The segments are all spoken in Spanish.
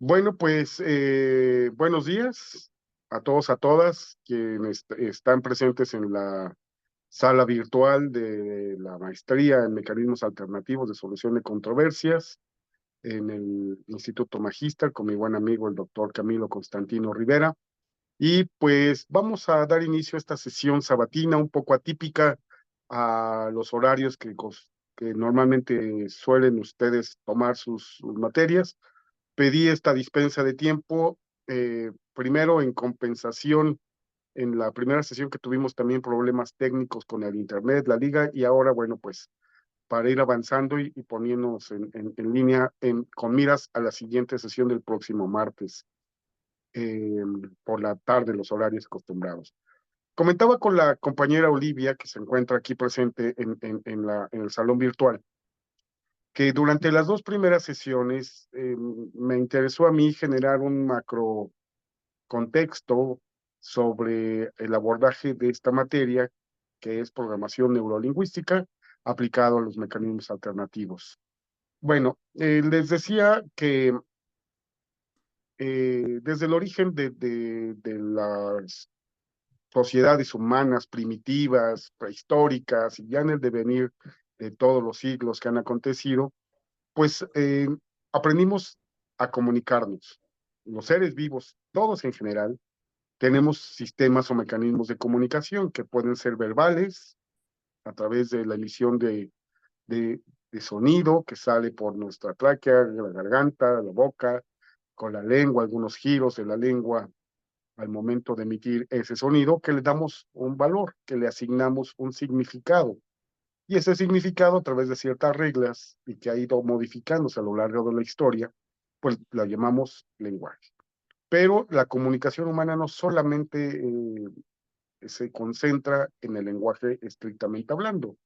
Bueno, pues buenos días a todos, a todas quienes están presentes en la sala virtual de la maestría en mecanismos alternativos de solución de controversias en el Instituto Magíster con mi buen amigo el doctor Camilo Constantino Rivera. Y pues vamos a dar inicio a esta sesión sabatina un poco atípica a los horarios que normalmente suelen ustedes tomar sus materias. Pedí esta dispensa de tiempo, primero en compensación. En la primera sesión que tuvimos también problemas técnicos con el internet, la liga, y ahora, bueno, pues para ir avanzando y poniéndonos en línea con miras a la siguiente sesión del próximo martes, eh, por la tarde, los horarios acostumbrados. Comentaba con la compañera Olivia, que se encuentra aquí presente en el salón virtual, que durante las dos primeras sesiones me interesó a mí generar un macro contexto sobre el abordaje de esta materia, que es programación neurolingüística aplicado a los mecanismos alternativos. Bueno, les decía que desde el origen de las sociedades humanas primitivas, prehistóricas y ya en el devenir de todos los siglos que han acontecido, pues aprendimos a comunicarnos. Los seres vivos, todos en general, tenemos sistemas o mecanismos de comunicación que pueden ser verbales, a través de la emisión de, de sonido que sale por nuestra tráquea, la garganta, la boca, con la lengua, algunos giros de la lengua al momento de emitir ese sonido, que le damos un valor, que le asignamos un significado. Y ese significado, a través de ciertas reglas y que ha ido modificándose a lo largo de la historia, pues la llamamos lenguaje. Pero la comunicación humana no solamente se concentra en el lenguaje estrictamente hablando,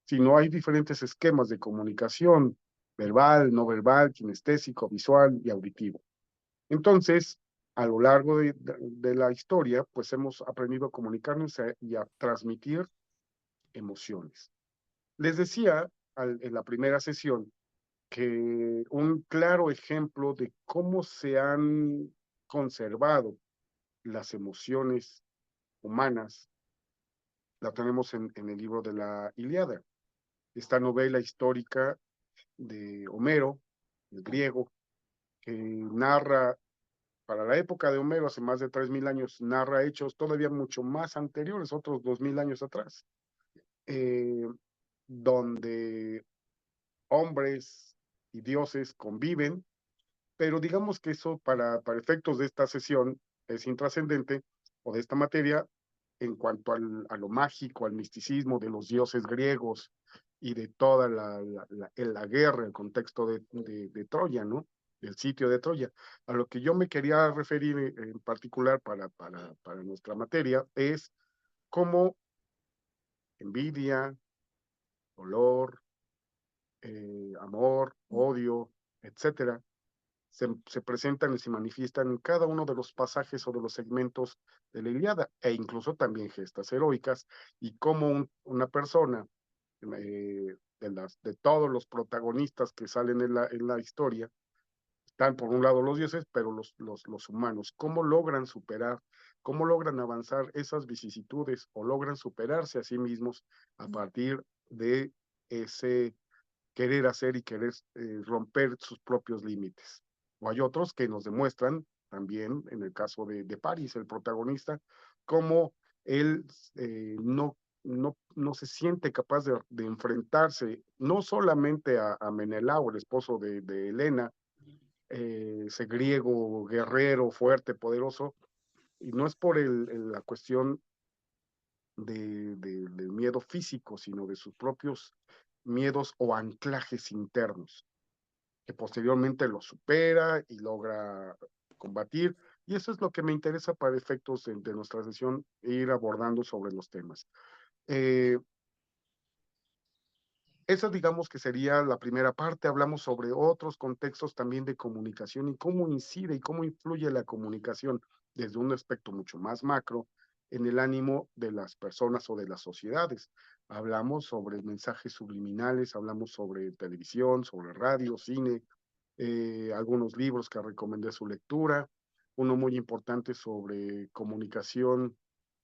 sino hay diferentes esquemas de comunicación, verbal, no verbal, kinestésico, visual y auditivo. Entonces, a lo largo de la historia, pues hemos aprendido a comunicarnos y a transmitir emociones. Les decía en la primera sesión que un claro ejemplo de cómo se han conservado las emociones humanas la tenemos en el libro de la Ilíada, esta novela histórica de Homero, el griego, que narra, para la época de Homero, hace más de 3000 años, narra hechos todavía mucho más anteriores, otros 2000 años atrás, eh, donde hombres y dioses conviven, pero digamos que eso para efectos de esta sesión es intrascendente, o de esta materia, en cuanto a lo mágico, al misticismo de los dioses griegos y de toda la guerra, el contexto de Troya, ¿no? Del sitio de Troya. A lo que yo me quería referir en particular para nuestra materia es cómo envidia, dolor, amor, odio, etcétera, se presentan y se manifiestan en cada uno de los pasajes o de los segmentos de la Ilíada, e incluso también gestas heroicas, y cómo una persona, de todos los protagonistas que salen en la historia, están por un lado los dioses, pero los humanos, cómo logran superar, cómo logran avanzar esas vicisitudes o logran superarse a sí mismos a partir de ese querer hacer y querer romper sus propios límites. O hay otros que nos demuestran también, en el caso de Paris, el protagonista, cómo él no se siente capaz de enfrentarse no solamente a Menelao, el esposo de Helena, ese griego guerrero, fuerte, poderoso, y no es por la cuestión del miedo físico, sino de sus propios miedos o anclajes internos, que posteriormente lo supera y logra combatir. Y eso es lo que me interesa para efectos de nuestra sesión, ir abordando sobre los temas. Eh, Esa digamos que sería la primera parte. Hablamos sobre otros contextos también de comunicación y cómo incide y cómo influye la comunicación desde un aspecto mucho más macro en el ánimo de las personas o de las sociedades. Hablamos sobre mensajes subliminales, hablamos sobre televisión, sobre radio, cine, algunos libros que recomendé su lectura, uno muy importante sobre comunicación,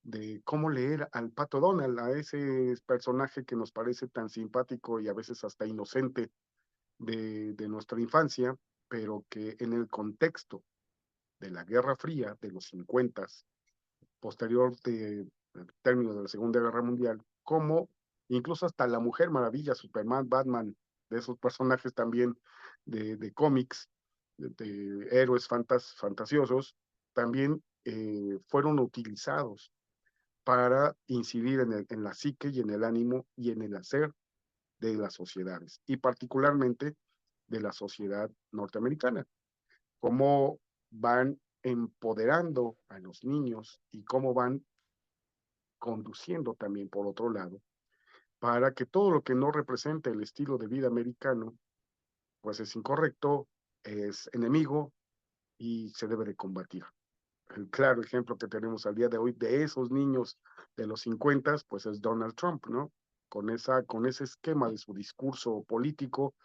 de cómo leer al Pato Donald, a ese personaje que nos parece tan simpático y a veces hasta inocente de nuestra infancia, pero que en el contexto de la Guerra Fría de los 50, posterior del término de la Segunda Guerra Mundial, como incluso hasta la Mujer Maravilla, Superman, Batman, de esos personajes también de cómics, de héroes fantasiosos, también fueron utilizados para incidir en la psique y en el ánimo y en el hacer de las sociedades, y particularmente de la sociedad norteamericana, cómo van empoderando a los niños y cómo van conduciendo también por otro lado, para que todo lo que no represente el estilo de vida americano, pues es incorrecto, es enemigo y se debe de combatir. El claro ejemplo que tenemos al día de hoy de esos niños de los 50, pues es Donald Trump, ¿no? Con ese esquema de su discurso político,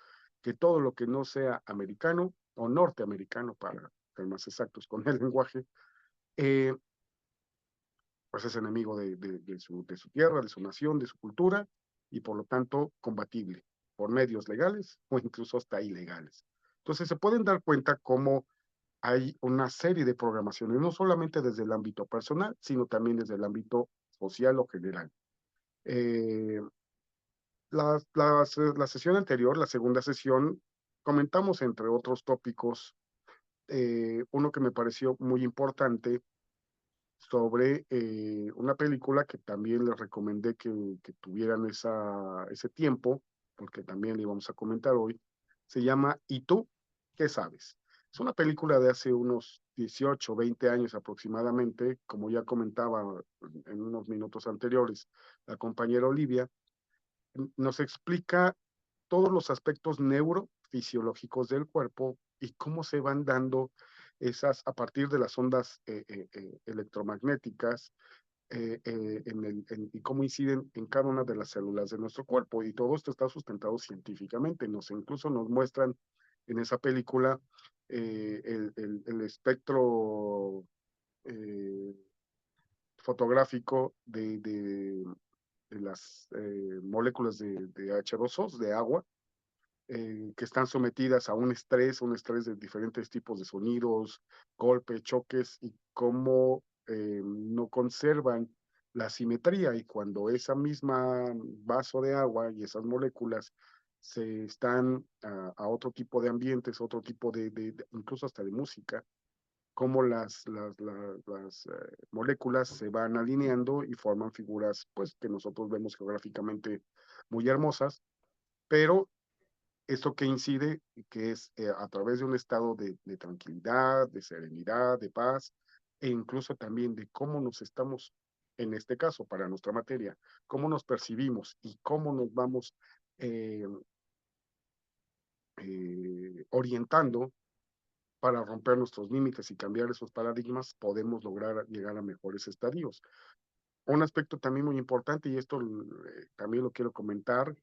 que todo lo que no sea americano o norteamericano, para ser más exactos con el lenguaje, eh, pues es enemigo de su tierra, de su nación, de su cultura, y por lo tanto combatible por medios legales o incluso hasta ilegales. Entonces se pueden dar cuenta cómo hay una serie de programaciones, no solamente desde el ámbito personal, sino también desde el ámbito social o general. Eh, la sesión anterior, la segunda sesión, comentamos entre otros tópicos, uno que me pareció muy importante sobre una película que también les recomendé que tuvieran ese tiempo, porque también le íbamos a comentar hoy. Se llama ¿Y tú qué sabes? Es una película de hace unos 18, 20 años aproximadamente, como ya comentaba en unos minutos anteriores la compañera Olivia, nos explica todos los aspectos neurofisiológicos del cuerpo y cómo se van dando esas a partir de las ondas electromagnéticas y cómo inciden en cada una de las células de nuestro cuerpo. Y todo esto está sustentado científicamente. Incluso nos muestran en esa película el espectro eh, fotográfico de las moléculas de H2O, de agua, que están sometidas a un estrés de diferentes tipos de sonidos, golpes, choques, y cómo no conservan la simetría. Y cuando esa misma vaso de agua y esas moléculas se están a otro tipo de ambientes, otro tipo incluso hasta de música, cómo las moléculas se van alineando y forman figuras pues que nosotros vemos geográficamente muy hermosas, pero esto que incide, que es a través de un estado de tranquilidad, de serenidad, de paz, e incluso también de cómo nos estamos, en este caso, para nuestra materia, cómo nos percibimos y cómo nos vamos eh, orientando para romper nuestros límites y cambiar esos paradigmas, podemos lograr llegar a mejores estadios. Un aspecto también muy importante, y esto también lo quiero comentar,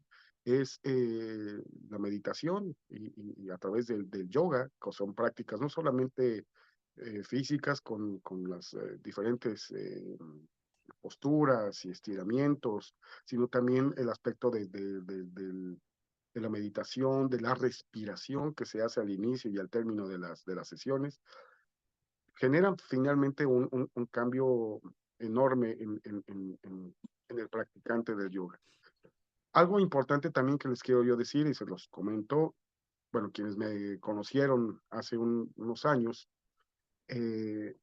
es la meditación y a través del yoga, que son prácticas no solamente físicas con las diferentes posturas y estiramientos, sino también el aspecto de la meditación, de la respiración que se hace al inicio y al término de las sesiones, generan finalmente un cambio enorme en el practicante del yoga. Algo importante también que les quiero yo decir, y se los comento, bueno, quienes me conocieron hace unos años, eh,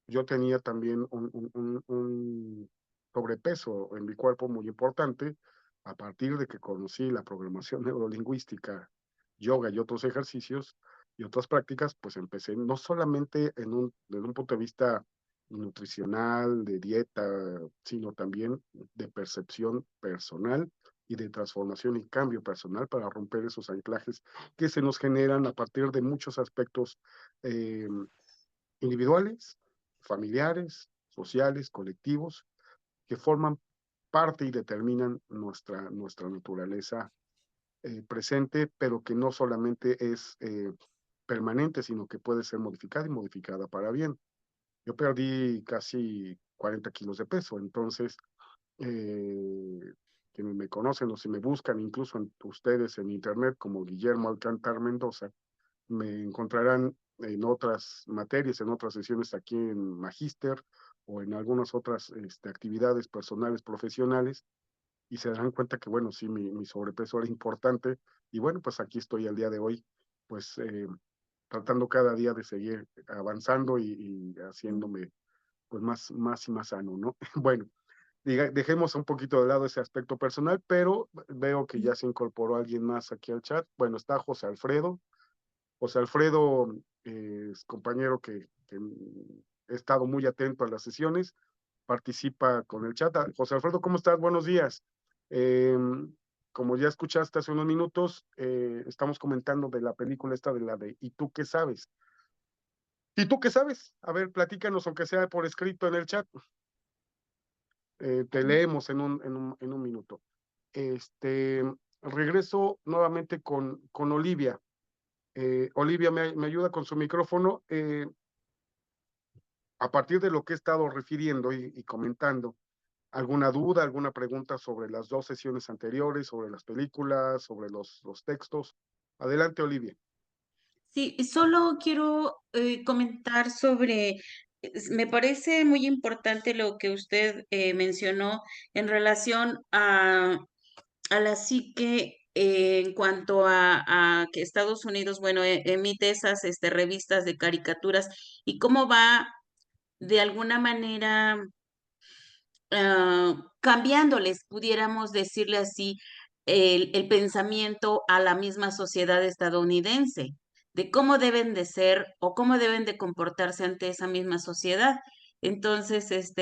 yo tenía también un sobrepeso en mi cuerpo muy importante. A partir de que conocí la programación neurolingüística, yoga y otros ejercicios y otras prácticas, pues empecé no solamente desde un punto de vista nutricional, de dieta, sino también de percepción personal y de transformación y cambio personal para romper esos anclajes que se nos generan a partir de muchos aspectos eh, individuales, familiares, sociales, colectivos, que forman parte y determinan nuestra naturaleza presente, pero que no solamente es permanente, sino que puede ser modificada y modificada para bien. Yo perdí casi 40 kilos de peso, entonces, quienes me conocen o si me buscan, incluso ustedes en internet como Guillermo Alcántar Mendoza, me encontrarán en otras materias, en otras sesiones aquí en Magíster o en algunas otras actividades personales, profesionales, y se darán cuenta que, bueno, sí, mi sobrepeso era importante, y bueno, pues aquí estoy al día de hoy, pues tratando cada día de seguir avanzando y haciéndome pues más y más sano, ¿no? Bueno, dejemos un poquito de lado ese aspecto personal, pero veo que ya se incorporó alguien más aquí al chat. Bueno, está José Alfredo. José Alfredo es compañero que he estado muy atento a las sesiones, participa con el chat. José Alfredo, ¿cómo estás? Buenos días. Eh, Como ya escuchaste hace unos minutos, estamos comentando de la película esta de la de ¿Y tú qué sabes? ¿Y tú qué sabes? A ver, platícanos, aunque sea por escrito en el chat. Te leemos en un minuto. Este, Regreso nuevamente con Olivia. Olivia, me ayuda con su micrófono. A partir de lo que he estado refiriendo y comentando, ¿alguna duda, alguna pregunta sobre las dos sesiones anteriores, sobre las películas, sobre los textos? Adelante, Olivia. Sí, solo quiero comentar sobre, me parece muy importante lo que usted mencionó en relación a la psique en cuanto a que Estados Unidos, bueno, emite esas revistas de caricaturas y cómo va de alguna manera cambiándoles, pudiéramos decirle así, el pensamiento a la misma sociedad estadounidense, de cómo deben de ser o cómo deben de comportarse ante esa misma sociedad. Entonces,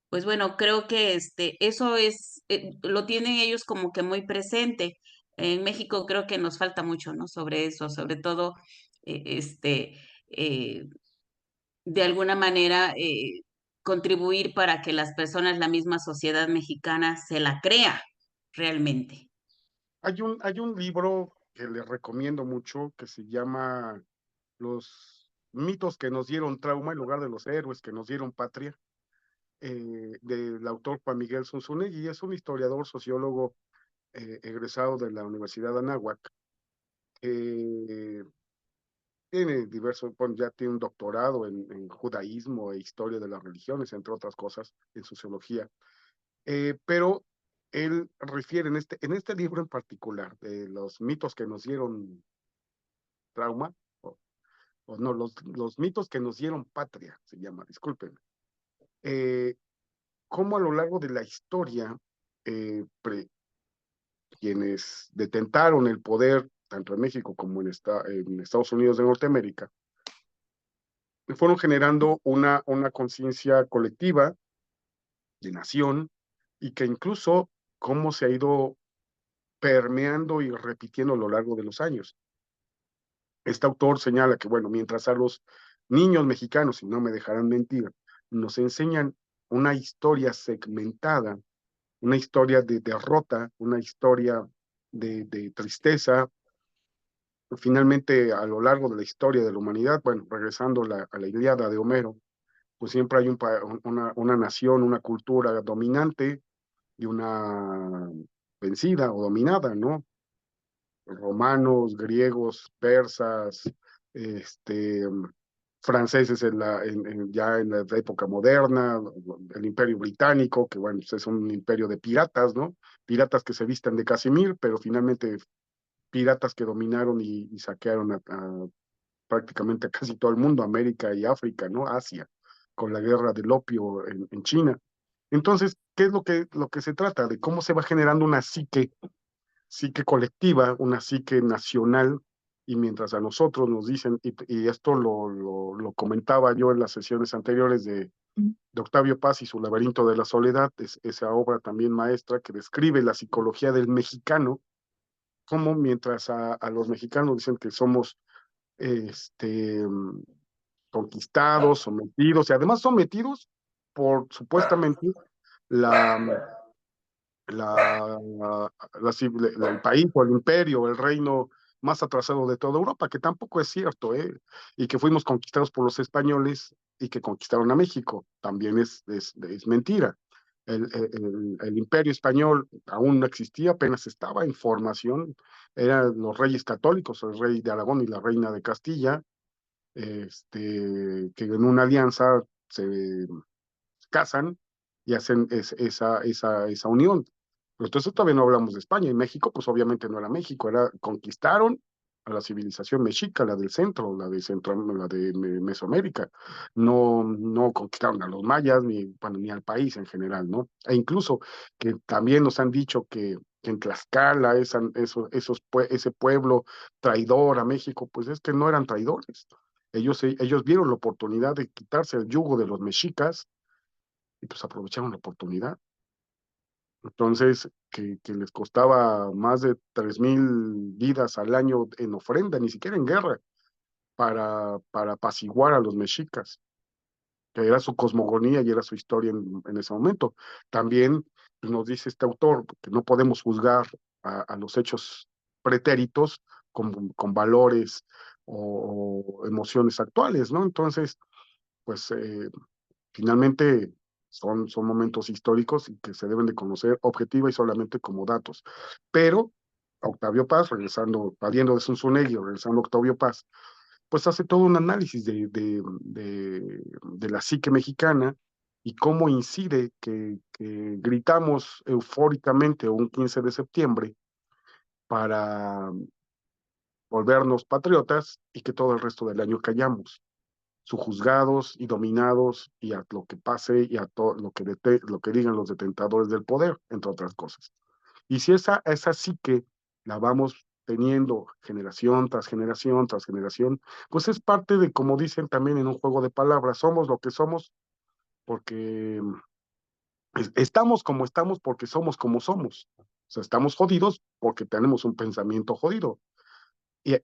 pues bueno, creo que eso es, lo tienen ellos como que muy presente. En México creo que nos falta mucho, ¿no? Sobre eso, sobre todo, eh, este, eh, de alguna manera contribuir para que las personas, la misma sociedad mexicana, se la crea realmente. Hay un libro que les recomiendo mucho que se llama Los mitos que nos dieron trauma en lugar de los héroes que nos dieron patria, del autor Juan Miguel Zunzunegui. Es un historiador, sociólogo egresado de la Universidad de Anáhuac. Eh, Tiene diversos, bueno, ya tiene un doctorado en judaísmo e historia de las religiones, entre otras cosas, en sociología. Pero él refiere en este libro en particular, de los mitos que nos dieron trauma, o no, los mitos que nos dieron patria, se llama, disculpen. Eh, Cómo a lo largo de la historia, quienes detentaron el poder, tanto en México como en Estados Unidos de Norteamérica, fueron generando una conciencia colectiva de nación y que incluso cómo se ha ido permeando y repitiendo a lo largo de los años. Este autor señala que, bueno, mientras a los niños mexicanos, y no me dejarán mentir, nos enseñan una historia segmentada, una historia de derrota, una historia de tristeza, finalmente a lo largo de la historia de la humanidad, bueno, regresando a la Ilíada de Homero, pues siempre hay una nación, una cultura dominante y una vencida o dominada, ¿no? Romanos, griegos, persas, este, franceses ya en la época moderna, el Imperio Británico, que bueno, pues es un imperio de piratas, ¿no? Piratas que se visten de Casimir, pero finalmente piratas que dominaron y saquearon prácticamente a casi todo el mundo, América y África, ¿no? Asia, con la guerra del opio en China. Entonces, ¿qué es lo que se trata? De cómo se va generando una psique colectiva, una psique nacional, y mientras a nosotros nos dicen, y esto lo comentaba yo en las sesiones anteriores de Octavio Paz y su Laberinto de la Soledad, esa obra también maestra que describe la psicología del mexicano, como mientras a los mexicanos dicen que somos este, conquistados, sometidos, y además sometidos por supuestamente la, la, el país o el imperio, el reino más atrasado de toda Europa, que tampoco es cierto, ¿eh? Y que fuimos conquistados por los españoles y que conquistaron a México, también es mentira. El imperio español aún no existía, apenas estaba en formación, eran los reyes católicos, el rey de Aragón y la reina de Castilla, que en una alianza se casan y hacen esa unión. Pero entonces todavía no hablamos de España. Y México, pues obviamente no era México, conquistaron a la civilización mexica, la del centro, la de Mesoamérica. No conquistaron a los mayas, ni, bueno, ni al país en general, ¿no? E incluso que también nos han dicho que en Tlaxcala, ese pueblo traidor a México, pues es que no eran traidores. Ellos vieron la oportunidad de quitarse el yugo de los mexicas y pues aprovecharon la oportunidad. Entonces, que les costaba más de 3,000 vidas al año en ofrenda, ni siquiera en guerra, para apaciguar a los mexicas, que era su cosmogonía y era su historia en ese momento. También nos dice este autor que no podemos juzgar a los hechos pretéritos con valores o emociones actuales, ¿no? Entonces, pues finalmente son momentos históricos y que se deben de conocer objetiva y solamente como datos. Pero Octavio Paz, saliendo de Zunzunegui, regresando a Octavio Paz, pues hace todo un análisis de la psique mexicana y cómo incide que gritamos eufóricamente un 15 de septiembre para volvernos patriotas y que todo el resto del año callamos sujuzgados y dominados y a lo que pase y a todo lo que digan los detentadores del poder, entre otras cosas. Y si esa psique la vamos teniendo generación tras generación tras generación, pues es parte de, como dicen también en un juego de palabras, somos lo que somos porque estamos como estamos porque somos como somos. O sea, estamos jodidos porque tenemos un pensamiento jodido. Y,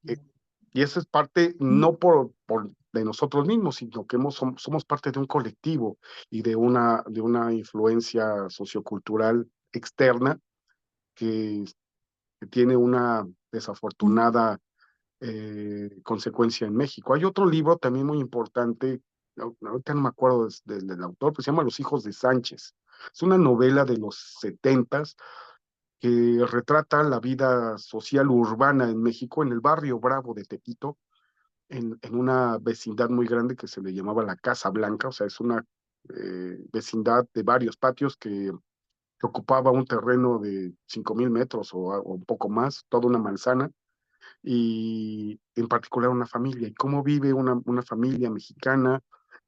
y eso es parte no por de nosotros mismos, sino que somos parte de un colectivo y de una influencia sociocultural externa que, que tiene una desafortunada consecuencia en México. Hay otro libro también muy importante, ahorita no me acuerdo del autor, pero se llama Los hijos de Sánchez. Es una novela de los 70 que retrata la vida social urbana en México, en el barrio Bravo de Tepito, en una vecindad muy grande que se le llamaba la Casa Blanca, o sea, es una vecindad de varios patios que ocupaba un terreno de 5,000 metros o un poco más, toda una manzana, y en particular una familia, y cómo vive una familia mexicana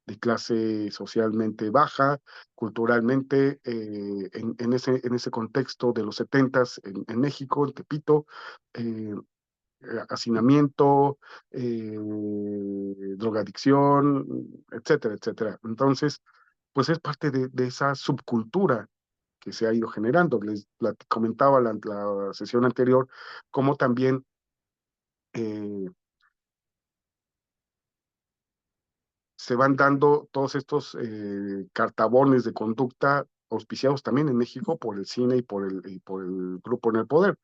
de clase socialmente baja, culturalmente, en ese contexto de los 70 en México, en Tepito, eh, hacinamiento, drogadicción, etcétera, etcétera. Entonces, pues es parte de esa subcultura que se ha ido generando. Les comentaba la sesión anterior, cómo también eh, se van dando todos estos cartabones de conducta auspiciados también en México por el cine y por el grupo en el poder.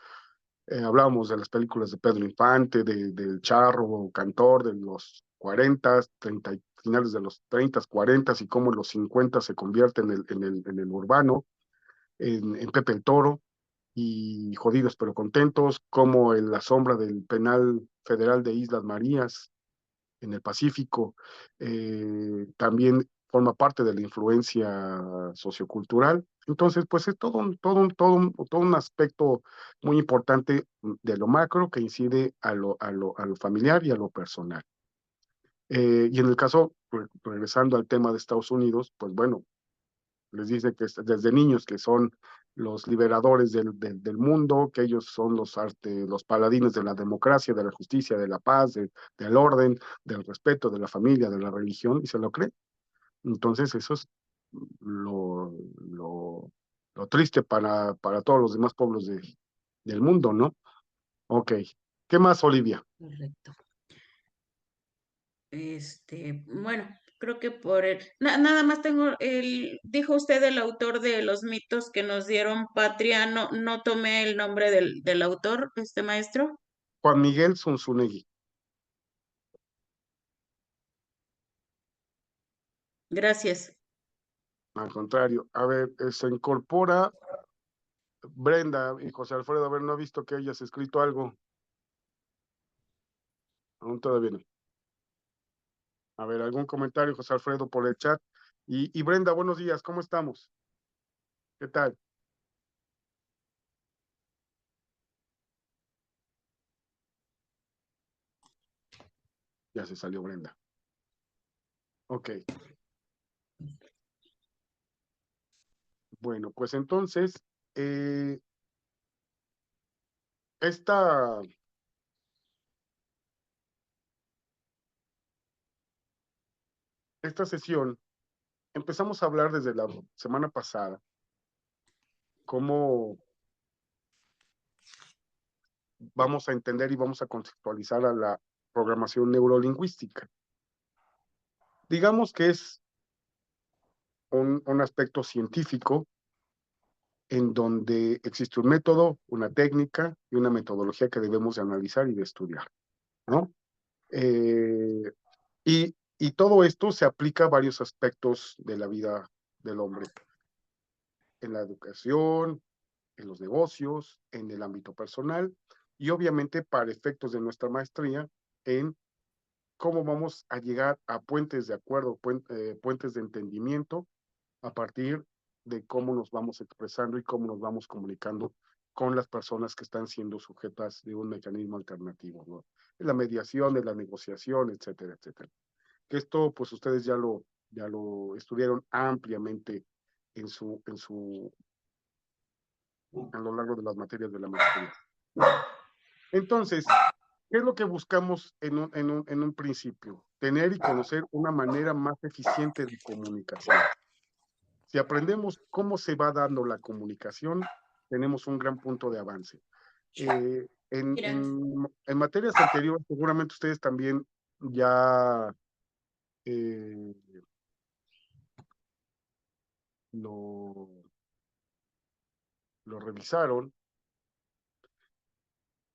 Hablábamos de las películas de Pedro Infante, del Charro Cantor de los 40, 30, finales de los 30, 40 y cómo en los 50 se convierte en el urbano, en Pepe el Toro y Jodidos pero Contentos, como en La Sombra del Penal Federal de Islas Marías en el Pacífico, también forma parte de la influencia sociocultural. Entonces, pues es todo un aspecto muy importante de lo macro que incide a lo familiar y a lo personal. Y en el caso, regresando al tema de Estados Unidos, pues bueno, les dice que desde niños que son los liberadores del mundo, que ellos son los paladines de la democracia, de la justicia, de la paz, del orden, del respeto, de la familia, de la religión, y se lo cree. Entonces, eso es lo, lo, lo triste para todos los demás pueblos del mundo, ¿no? Ok. ¿Qué más, Olivia? Correcto. Bueno, creo que nada más dijo usted el autor de los mitos que nos dieron patria, no tomé el nombre del autor, maestro. Juan Miguel Zunzunegui. Gracias. Al contrario, a ver, se incorpora Brenda y José Alfredo. A ver, no he visto que hayas escrito algo. Aún todavía no. A ver, algún comentario, José Alfredo, por el chat. Y Brenda, buenos días, ¿cómo estamos? ¿Qué tal? Ya se salió Brenda. Ok. Bueno, pues entonces, eh, esta, esta sesión empezamos a hablar desde la semana pasada cómo vamos a entender y vamos a conceptualizar a la programación neurolingüística. Digamos que es un aspecto científico en donde existe un método, una técnica y una metodología que debemos de analizar y de estudiar, ¿no? Y todo esto se aplica a varios aspectos de la vida del hombre, en la educación, en los negocios, en el ámbito personal y obviamente para efectos de nuestra maestría en cómo vamos a llegar a puentes de acuerdo, puentes de entendimiento a partir de cómo nos vamos expresando y cómo nos vamos comunicando con las personas que están siendo sujetas de un mecanismo alternativo, ¿no? En la mediación, en la negociación, etcétera, etcétera. Que esto, pues ustedes ya lo estudiaron ampliamente a lo largo de las materias de la maestría. Entonces, ¿qué es lo que buscamos en un principio? Tener y conocer una manera más eficiente de comunicación. Si aprendemos cómo se va dando la comunicación, tenemos un gran punto de avance. En materias anteriores, seguramente ustedes también ya eh, lo, lo revisaron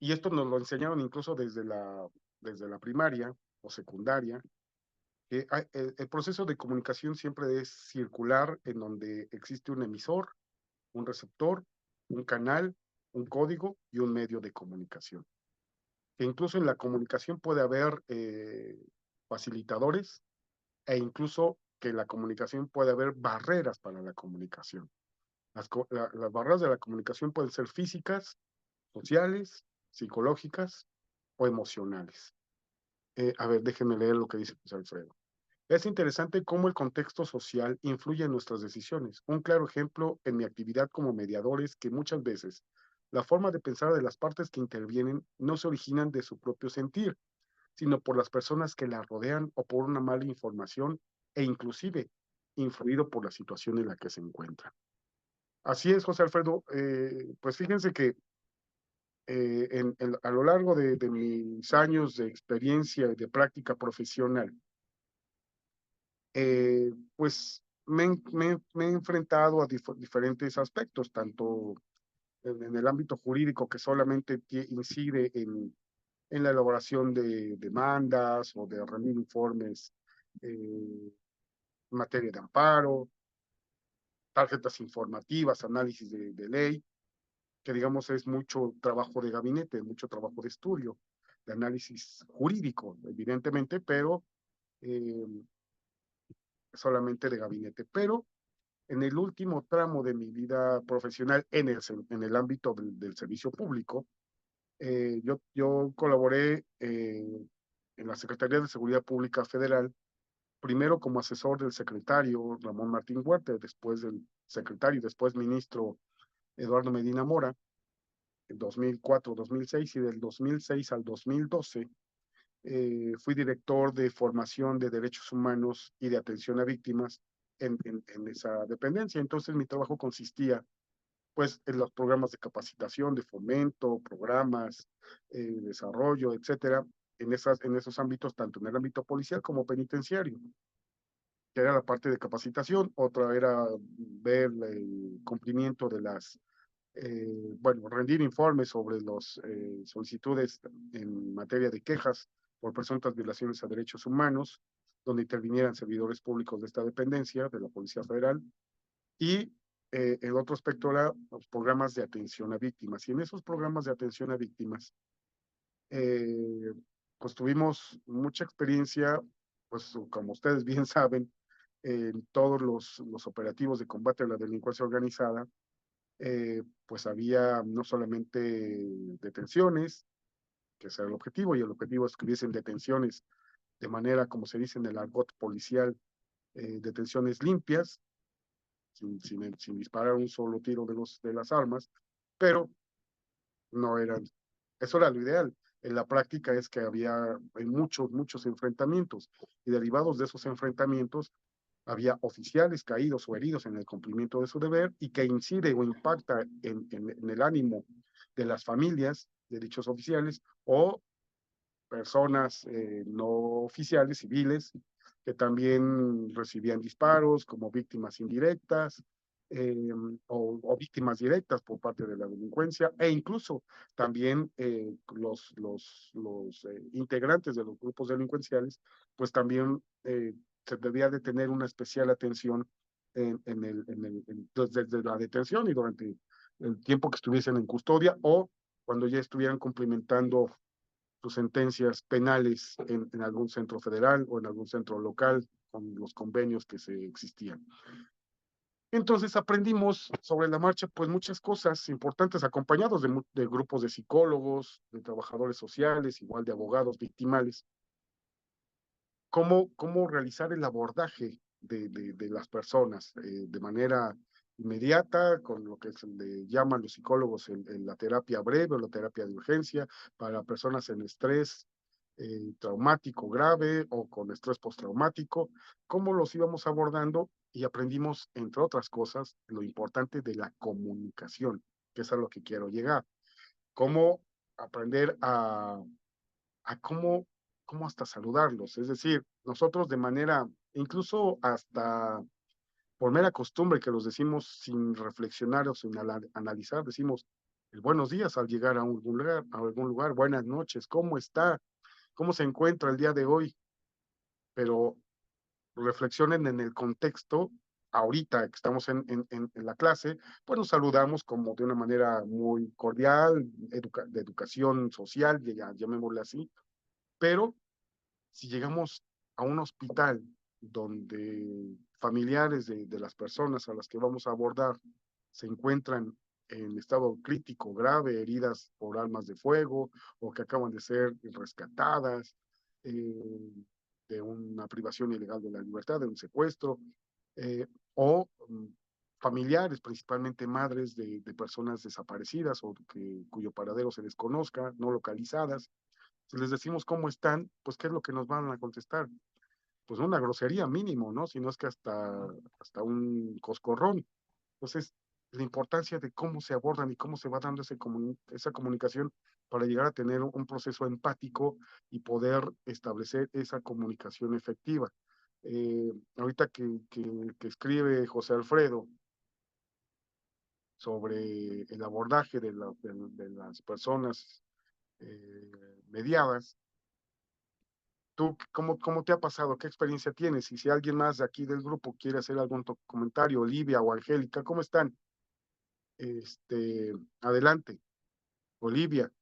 y esto nos lo enseñaron incluso desde la primaria o secundaria. El proceso de comunicación siempre es circular en donde existe un emisor, un receptor, un canal, un código y un medio de comunicación. Que incluso en la comunicación puede haber facilitadores e incluso que en la comunicación puede haber barreras para la comunicación. Las barreras de la comunicación pueden ser físicas, sociales, psicológicas o emocionales. A ver, déjenme leer lo que dice José Alfredo. Es interesante cómo el contexto social influye en nuestras decisiones. Un claro ejemplo en mi actividad como mediador es que muchas veces la forma de pensar de las partes que intervienen no se originan de su propio sentir, sino por las personas que la rodean o por una mala información e inclusive influido por la situación en la que se encuentra. Así es, José Alfredo. Pues fíjense que a lo largo de mis años de experiencia y de práctica profesional, pues me he enfrentado a diferentes aspectos, tanto en el ámbito jurídico que solamente incide en la elaboración de demandas o de rendir informes en materia de amparo, tarjetas informativas, análisis de ley, que digamos es mucho trabajo de gabinete, mucho trabajo de estudio, de análisis jurídico, evidentemente, pero eh, solamente de gabinete. Pero en el último tramo de mi vida profesional en el ámbito del servicio público, yo colaboré en la Secretaría de Seguridad Pública Federal, primero como asesor del secretario Ramón Martín Huerta, después del secretario, después ministro Eduardo Medina Mora, en 2004-2006 y del 2006 al 2012 fui director de formación de derechos humanos y de atención a víctimas en esa dependencia. Entonces mi trabajo consistía pues en los programas de capacitación, de fomento, programas, desarrollo, etcétera, en esos ámbitos, tanto en el ámbito policial como penitenciario, que era la parte de capacitación. Otra era ver el cumplimiento de las bueno, rendir informes sobre las solicitudes en materia de quejas por presuntas violaciones a derechos humanos, donde intervinieran servidores públicos de esta dependencia, de la Policía Federal, y el otro aspecto era los programas de atención a víctimas. Y en esos programas de atención a víctimas, eh, pues tuvimos mucha experiencia, pues como ustedes bien saben, en todos los operativos de combate a la delincuencia organizada, pues había no solamente detenciones, que ese era el objetivo, y el objetivo es que hubiesen detenciones de manera, como se dice en el argot policial, detenciones limpias, sin disparar un solo tiro de las armas, pero no eran, eso era lo ideal. En la práctica es que había muchos enfrentamientos, y derivados de esos enfrentamientos había oficiales caídos o heridos en el cumplimiento de su deber, y que incide o impacta en el ánimo de las familias de dichos oficiales o personas no oficiales, civiles, que también recibían disparos como víctimas indirectas, o víctimas directas por parte de la delincuencia, e incluso también los integrantes de los grupos delincuenciales, pues también se debía de tener una especial atención desde la detención y durante el tiempo que estuviesen en custodia, o cuando ya estuvieran cumplimentando sus sentencias penales en algún centro federal o en algún centro local con los convenios que se existían. Entonces aprendimos sobre la marcha pues muchas cosas importantes, acompañados de grupos de psicólogos, de trabajadores sociales, igual de abogados victimales, cómo realizar el abordaje de las personas de manera inmediata, con lo que se le llaman los psicólogos la terapia breve o la terapia de urgencia para personas en estrés traumático grave o con estrés postraumático, cómo los íbamos abordando, y aprendimos, entre otras cosas, lo importante de la comunicación, que es a lo que quiero llegar. Cómo aprender a cómo hasta saludarlos. Es decir, nosotros de manera, incluso hasta por mera costumbre que los decimos sin reflexionar o sin analizar, decimos el buenos días al llegar a algún lugar, buenas noches, ¿cómo está? ¿Cómo se encuentra el día de hoy? Pero reflexionen en el contexto. Ahorita que estamos en la clase, pues nos saludamos como de una manera muy cordial, de educación social, llamémosle así, pero si llegamos a un hospital donde familiares de las personas a las que vamos a abordar se encuentran en estado crítico, grave, heridas por armas de fuego, o que acaban de ser rescatadas de una privación ilegal de la libertad, de un secuestro, o familiares, principalmente madres de personas desaparecidas o cuyo paradero se desconozca, no localizadas. Si les decimos cómo están, pues qué es lo que nos van a contestar. Pues una grosería mínimo, ¿no? Si no es que hasta un coscorrón. Entonces, la importancia de cómo se abordan y cómo se va dando esa comunicación para llegar a tener un proceso empático y poder establecer esa comunicación efectiva. Ahorita que escribe José Alfredo sobre el abordaje de las personas eh, mediadas, ¿tú cómo te ha pasado? ¿Qué experiencia tienes? Y si alguien más de aquí del grupo quiere hacer algún comentario, Olivia o Angélica, ¿cómo están? Adelante, Olivia,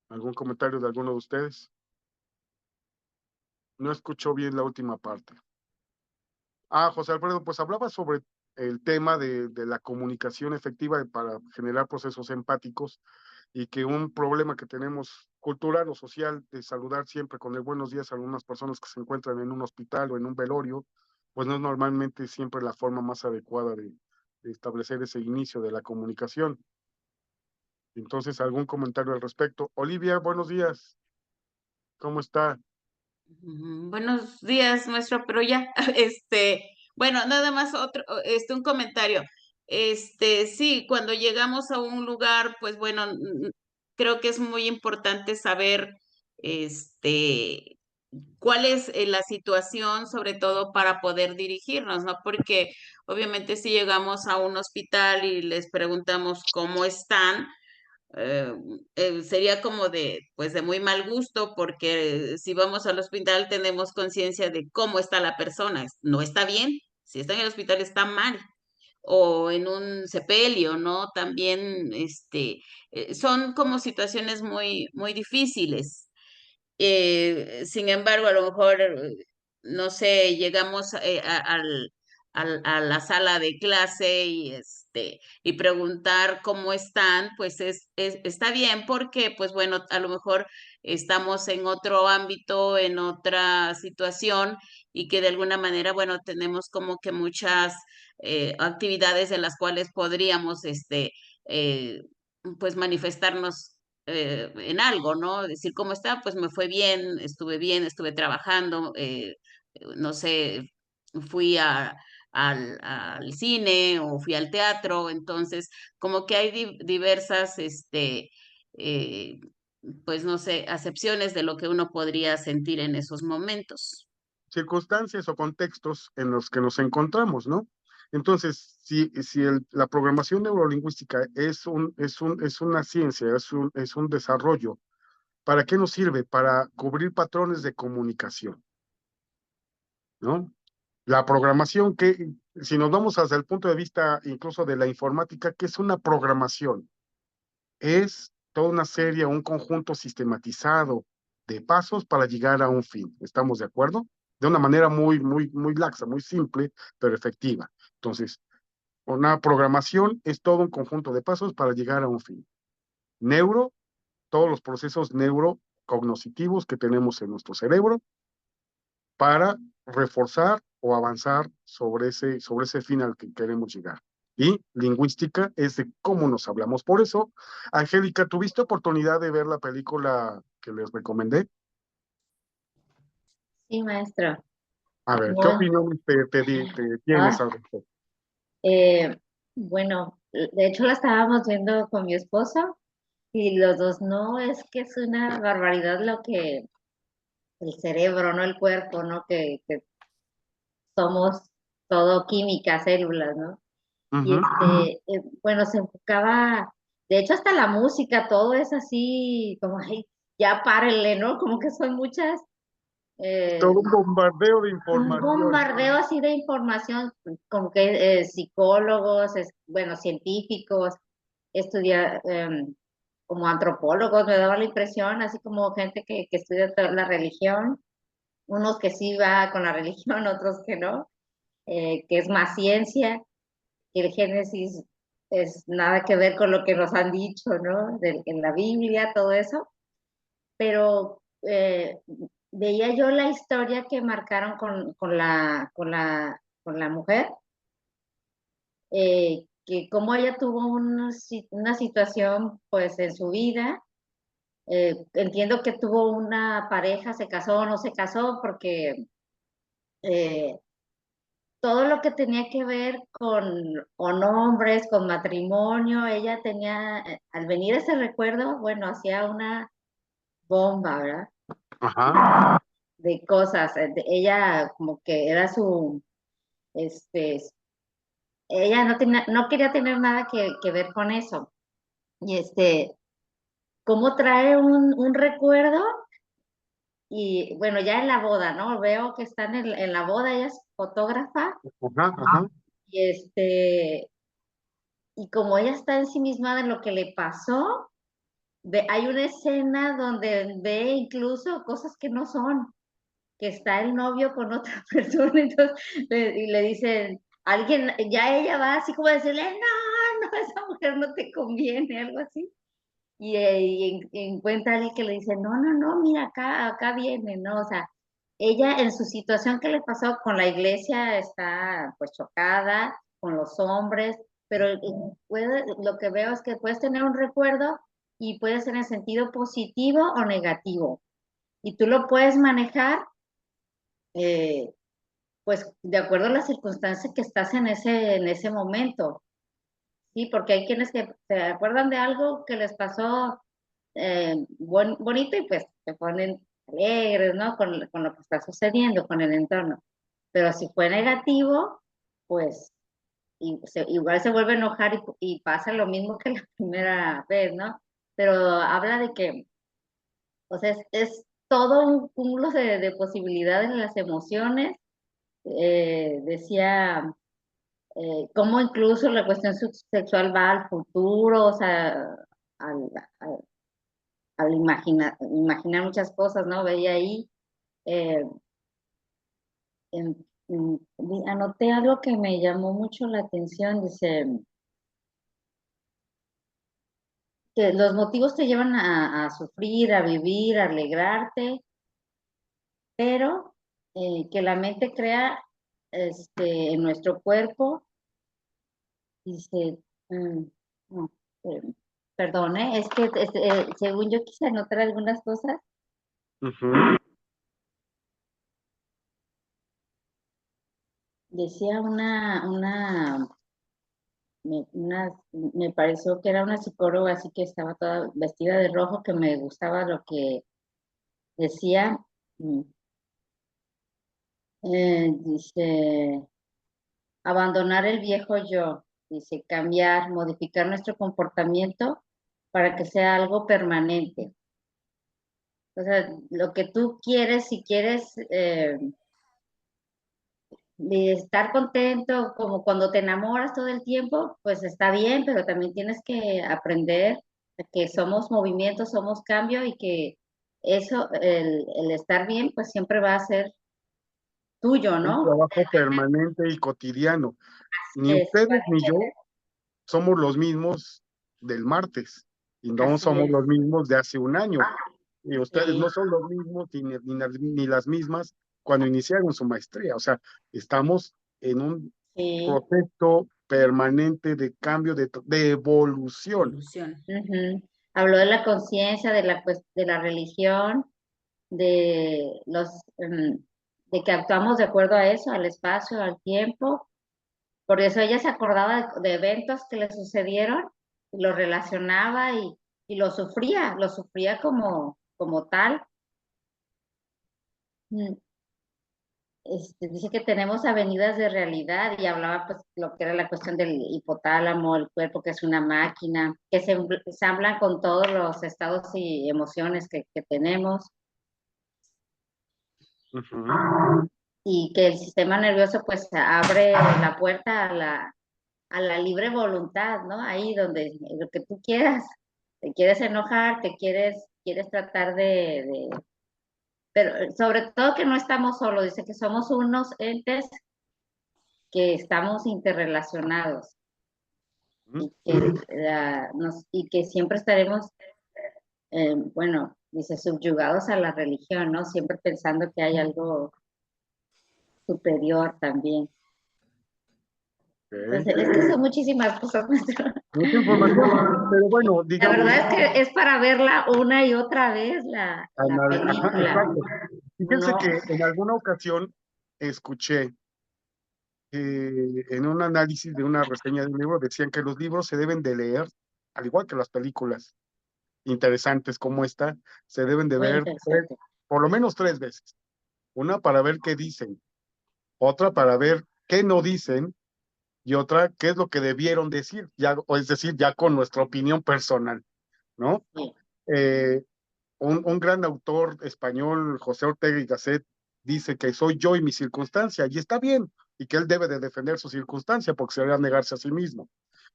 ¿algún comentario de alguno de ustedes? No escuchó bien la última parte. José Alfredo, pues hablaba sobre el tema de la comunicación efectiva para generar procesos empáticos, y que un problema que tenemos cultural o social de saludar siempre con el buenos días a algunas personas que se encuentran en un hospital o en un velorio, pues no es normalmente siempre la forma más adecuada de establecer ese inicio de la comunicación. Entonces, ¿algún comentario al respecto? Olivia, buenos días, ¿cómo está? Buenos días, maestro, pero ya, bueno, nada más un comentario. Sí, cuando llegamos a un lugar, pues bueno, creo que es muy importante saber, este, cuál es la situación, sobre todo para poder dirigirnos, ¿no? Porque obviamente si llegamos a un hospital y les preguntamos cómo están, eh, sería como de, pues de muy mal gusto, porque si vamos al hospital tenemos conciencia de cómo está la persona, no está bien, si está en el hospital está mal, o en un sepelio, ¿no? También, son como situaciones muy, muy difíciles. Sin embargo, a lo mejor, no sé, llegamos a la sala de clase y y preguntar cómo están, pues está bien porque, pues bueno, a lo mejor estamos en otro ámbito, en otra situación y que de alguna manera, bueno, tenemos como que muchas actividades en las cuales podríamos, eh, pues manifestarnos en algo, ¿no? Decir cómo está, pues me fue bien, estuve trabajando, no sé, fui al cine o fui al teatro, entonces como que hay diversas, eh, pues no sé, acepciones de lo que uno podría sentir en esos momentos. Circunstancias o contextos en los que nos encontramos, ¿no? Entonces, la programación neurolingüística es una ciencia, es un desarrollo. ¿Para qué nos sirve? Para cubrir patrones de comunicación, ¿no? La programación que, si nos vamos hasta el punto de vista incluso de la informática, ¿qué es una programación? Es toda una serie, un conjunto sistematizado de pasos para llegar a un fin. ¿Estamos de acuerdo? De una manera muy laxa, muy simple, pero efectiva. Entonces, una programación es todo un conjunto de pasos para llegar a un fin. Neuro, todos los procesos neurocognitivos que tenemos en nuestro cerebro para reforzar o avanzar sobre ese fin al que queremos llegar. Y lingüística es de cómo nos hablamos. Por eso, Angélica, ¿tuviste oportunidad de ver la película que les recomendé? Sí, maestro. A ver, ¿qué No, opinión te tienes ah, al respecto? eh, bueno, de hecho la estábamos viendo con mi esposo y los dos, no, es que es una barbaridad lo que el cerebro, no el cuerpo, ¿no? Que somos todo química, células, ¿no? Y Ujú. bueno, se enfocaba, de hecho hasta la música, todo es así, como, ay, ya párenle, ¿no? Como que son muchas, eh, Todo un bombardeo de un información. bombardeo así de información, como que psicólogos, bueno, científicos, estudia, como antropólogos, me daba la impresión, así como gente que estudia la religión, unos que sí va con la religión, otros que no, que es más ciencia, que el Génesis es nada que ver con lo que nos han dicho, ¿no? En la Biblia, todo eso, pero veía yo la historia que marcaron con la mujer, que como ella tuvo una situación pues en su vida, entiendo que tuvo una pareja, se casó o no se casó, porque eh, todo lo que tenía que ver con hombres, con matrimonio, ella tenía, al venir ese recuerdo, bueno, hacía una bomba, ¿verdad? Ajá. De cosas. Ella como que era este, ella no quería tener nada que ver con eso. Y cómo trae un recuerdo y bueno, ya en la boda, ¿no? Veo que están en la boda, ella es fotógrafa Ajá, ajá. y y como ella está ensimismada en lo que le pasó, hay una escena donde ve incluso cosas que no son, que está el novio con otra persona, entonces, y le dicen, alguien, ya ella va así como a decirle, no, no, esa mujer no te conviene, algo así. Encuentra a alguien que le dice, no, no, no, mira, acá viene, ¿no? O sea, ella en su situación que le pasó con la iglesia está pues chocada, con los hombres, pero lo que veo es que puedes tener un recuerdo y puede ser en sentido positivo o negativo. Y tú lo puedes manejar, eh, pues de acuerdo a las circunstancias que estás en ese momento. Sí, porque hay quienes que se acuerdan de algo que les pasó bonito y pues se ponen alegres, ¿no? Con lo que está sucediendo, con el entorno. Pero si fue negativo, pues igual se vuelve a enojar y pasa lo mismo que la primera vez, ¿no? Pero habla de que, o sea, es todo un cúmulo de posibilidades en las emociones. Decía, cómo incluso la cuestión sexual va al futuro, o sea, al, al, al imaginar muchas cosas, ¿no? Veía ahí, eh, anoté algo que me llamó mucho la atención, dice que los motivos te llevan a sufrir, a vivir, a alegrarte, pero que la mente crea en nuestro cuerpo, dice, no, perdón, es que según yo quise anotar algunas cosas. Ujú. Decía me pareció que era una psicóloga, así que estaba toda vestida de rojo, que me gustaba lo que decía. mm, Dice, abandonar el viejo yo, dice, cambiar, modificar nuestro comportamiento para que sea algo permanente. O sea, lo que tú quieres, si quieres estar contento, como cuando te enamoras todo el tiempo, pues está bien, pero también tienes que aprender que somos movimiento, somos cambio y que eso, el estar bien, pues siempre va a ser tuyo, Un ¿no? trabajo permanente y cotidiano. Ni Es, ustedes ni yo somos los mismos del martes y no así somos es. los mismos de hace un año. Y ustedes Sí, no son los mismos ni las mismas cuando iniciaron su maestría. O sea, estamos en un sí. proceso permanente de cambio, de evolución. Evolución. Ujú. Habló de la conciencia, de la religión, de los de que actuamos de acuerdo a eso, al espacio, al tiempo. Por eso ella se acordaba de eventos que le sucedieron y lo relacionaba y lo sufría como tal. Mm, dice que tenemos avenidas de realidad y hablaba pues lo que era la cuestión del hipotálamo, el cuerpo que es una máquina, que se ensamblan con todos los estados y emociones que tenemos. Ujú. Y que el sistema nervioso pues abre la puerta a la libre voluntad, ¿no? Ahí donde lo que tú quieras, te quieres enojar, quieres tratar pero sobre todo que no estamos solos, dice que somos unos entes que estamos interrelacionados y que, y que siempre estaremos, bueno, dice, subyugados a la religión, ¿no? Siempre pensando que hay algo superior también. Ok. Entonces, es que son muchísimas cosas. Mucha información, pero bueno, La digamos, verdad es que es para verla una y otra vez la ajá, película. exacto. Fíjense No, que en alguna ocasión escuché en un análisis de una reseña de un libro decían que los libros se deben de leer, al igual que las películas interesantes como esta, se deben de muy ver interesante. por lo menos tres veces. Una para ver qué dicen, otra para ver qué no dicen y otra qué es lo que debieron decir, ya, o es decir, ya con nuestra opinión personal, ¿no? Sí. Eh, un gran autor español, José Ortega y Gasset, dice que soy yo y mi circunstancia, y está bien, y que él debe de defender su circunstancia porque sería negarse a sí mismo.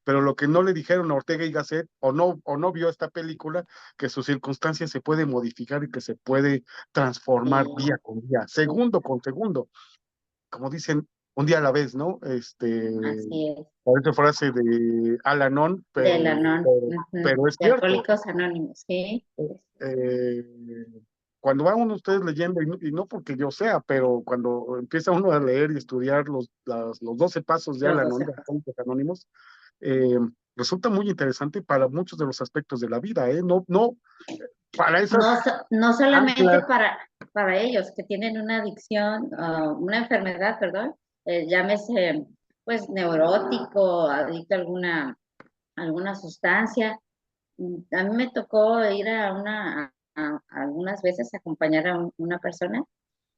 Pero lo que no le dijeron a Ortega y Gasset, o no vio esta película, que su circunstancia se puede modificar y que se puede transformar día con día, segundo con segundo, como dicen, un día a la vez, ¿no? Así es. Parece frase de Alanon, De la non, pero es de cierto. Alcohólicos Anónimos, sí. eh, Cuando va uno ustedes leyendo, y no porque yo sea, pero cuando empieza uno a leer y estudiar los 12 pasos de Los Al-Anon, 12 de pasos. Alcohólicos Anónimos, eh, resulta muy interesante para muchos de los aspectos de la vida, ¿eh? No, no, para esas No solamente anclas. para ellos que tienen una adicción, una enfermedad, perdón, llámese pues neurótico, adicto a alguna sustancia. A mí me tocó ir a algunas veces acompañar a una persona,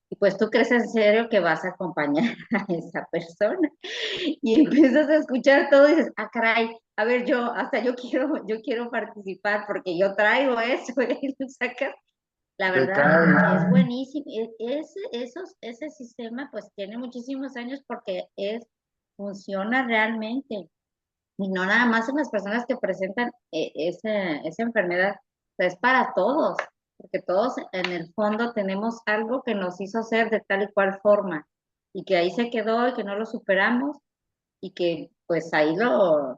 y pues tú crees en serio que vas a acompañar a esa persona, y empiezas a escuchar todo y dices, ah, caray, a ver, hasta yo quiero participar porque yo traigo eso, y lo sacas. La Te verdad cae. es buenísimo. Ese sistema pues tiene muchísimos años porque funciona realmente. Y no nada más en las personas que presentan esa enfermedad, es para todos, porque todos en el fondo tenemos algo que nos hizo ser de tal y cual forma, y que ahí se quedó y que no lo superamos, y que pues ahí lo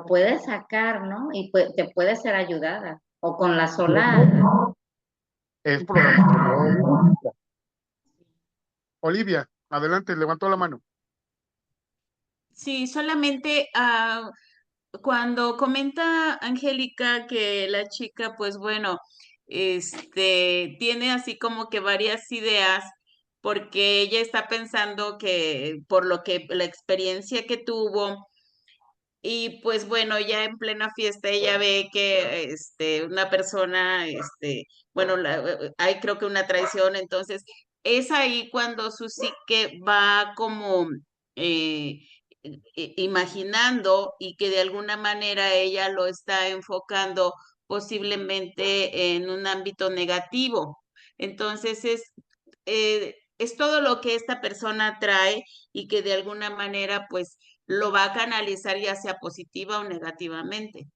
puedes sacar, ¿no? Y te puede ser ayudada, o con la sola. Es programación neurolingüística. Olivia, adelante, levantó la mano. Sí, solamente cuando comenta Angélica que la chica, pues bueno, tiene así como que varias ideas, porque ella está pensando que por lo que la experiencia que tuvo, y pues bueno, ya en plena fiesta ella ve que una persona, bueno, hay creo que una traición, entonces es ahí cuando su psique va como eh, imaginando, y que de alguna manera ella lo está enfocando posiblemente en un ámbito negativo. Entonces es todo lo que esta persona trae, y que de alguna manera pues lo va a canalizar ya sea positiva o negativamente.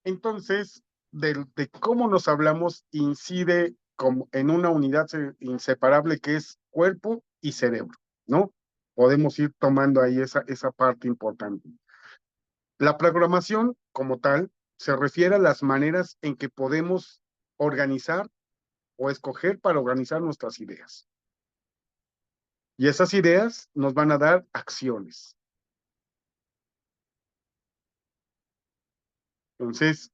Entonces, de cómo nos hablamos incide como en una unidad inseparable que es cuerpo y cerebro, ¿no? Podemos ir tomando ahí esa parte importante. La programación, como tal, se refiere a las maneras en que podemos organizar o escoger para organizar nuestras ideas. Y esas ideas nos van a dar acciones. Entonces,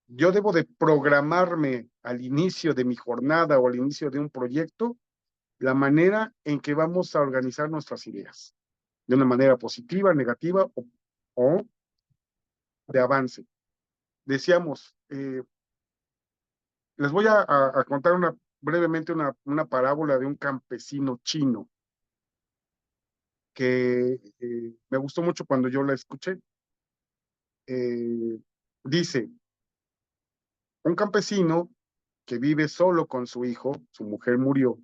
yo debo de programarme al inicio de mi jornada o al inicio de un proyecto la manera en que vamos a organizar nuestras ideas, de una manera positiva, negativa o de avance. Decíamos, les voy a contar brevemente una parábola de un campesino chino que me gustó mucho cuando yo la escuché. Dice, un campesino que vive solo con su hijo, su mujer murió,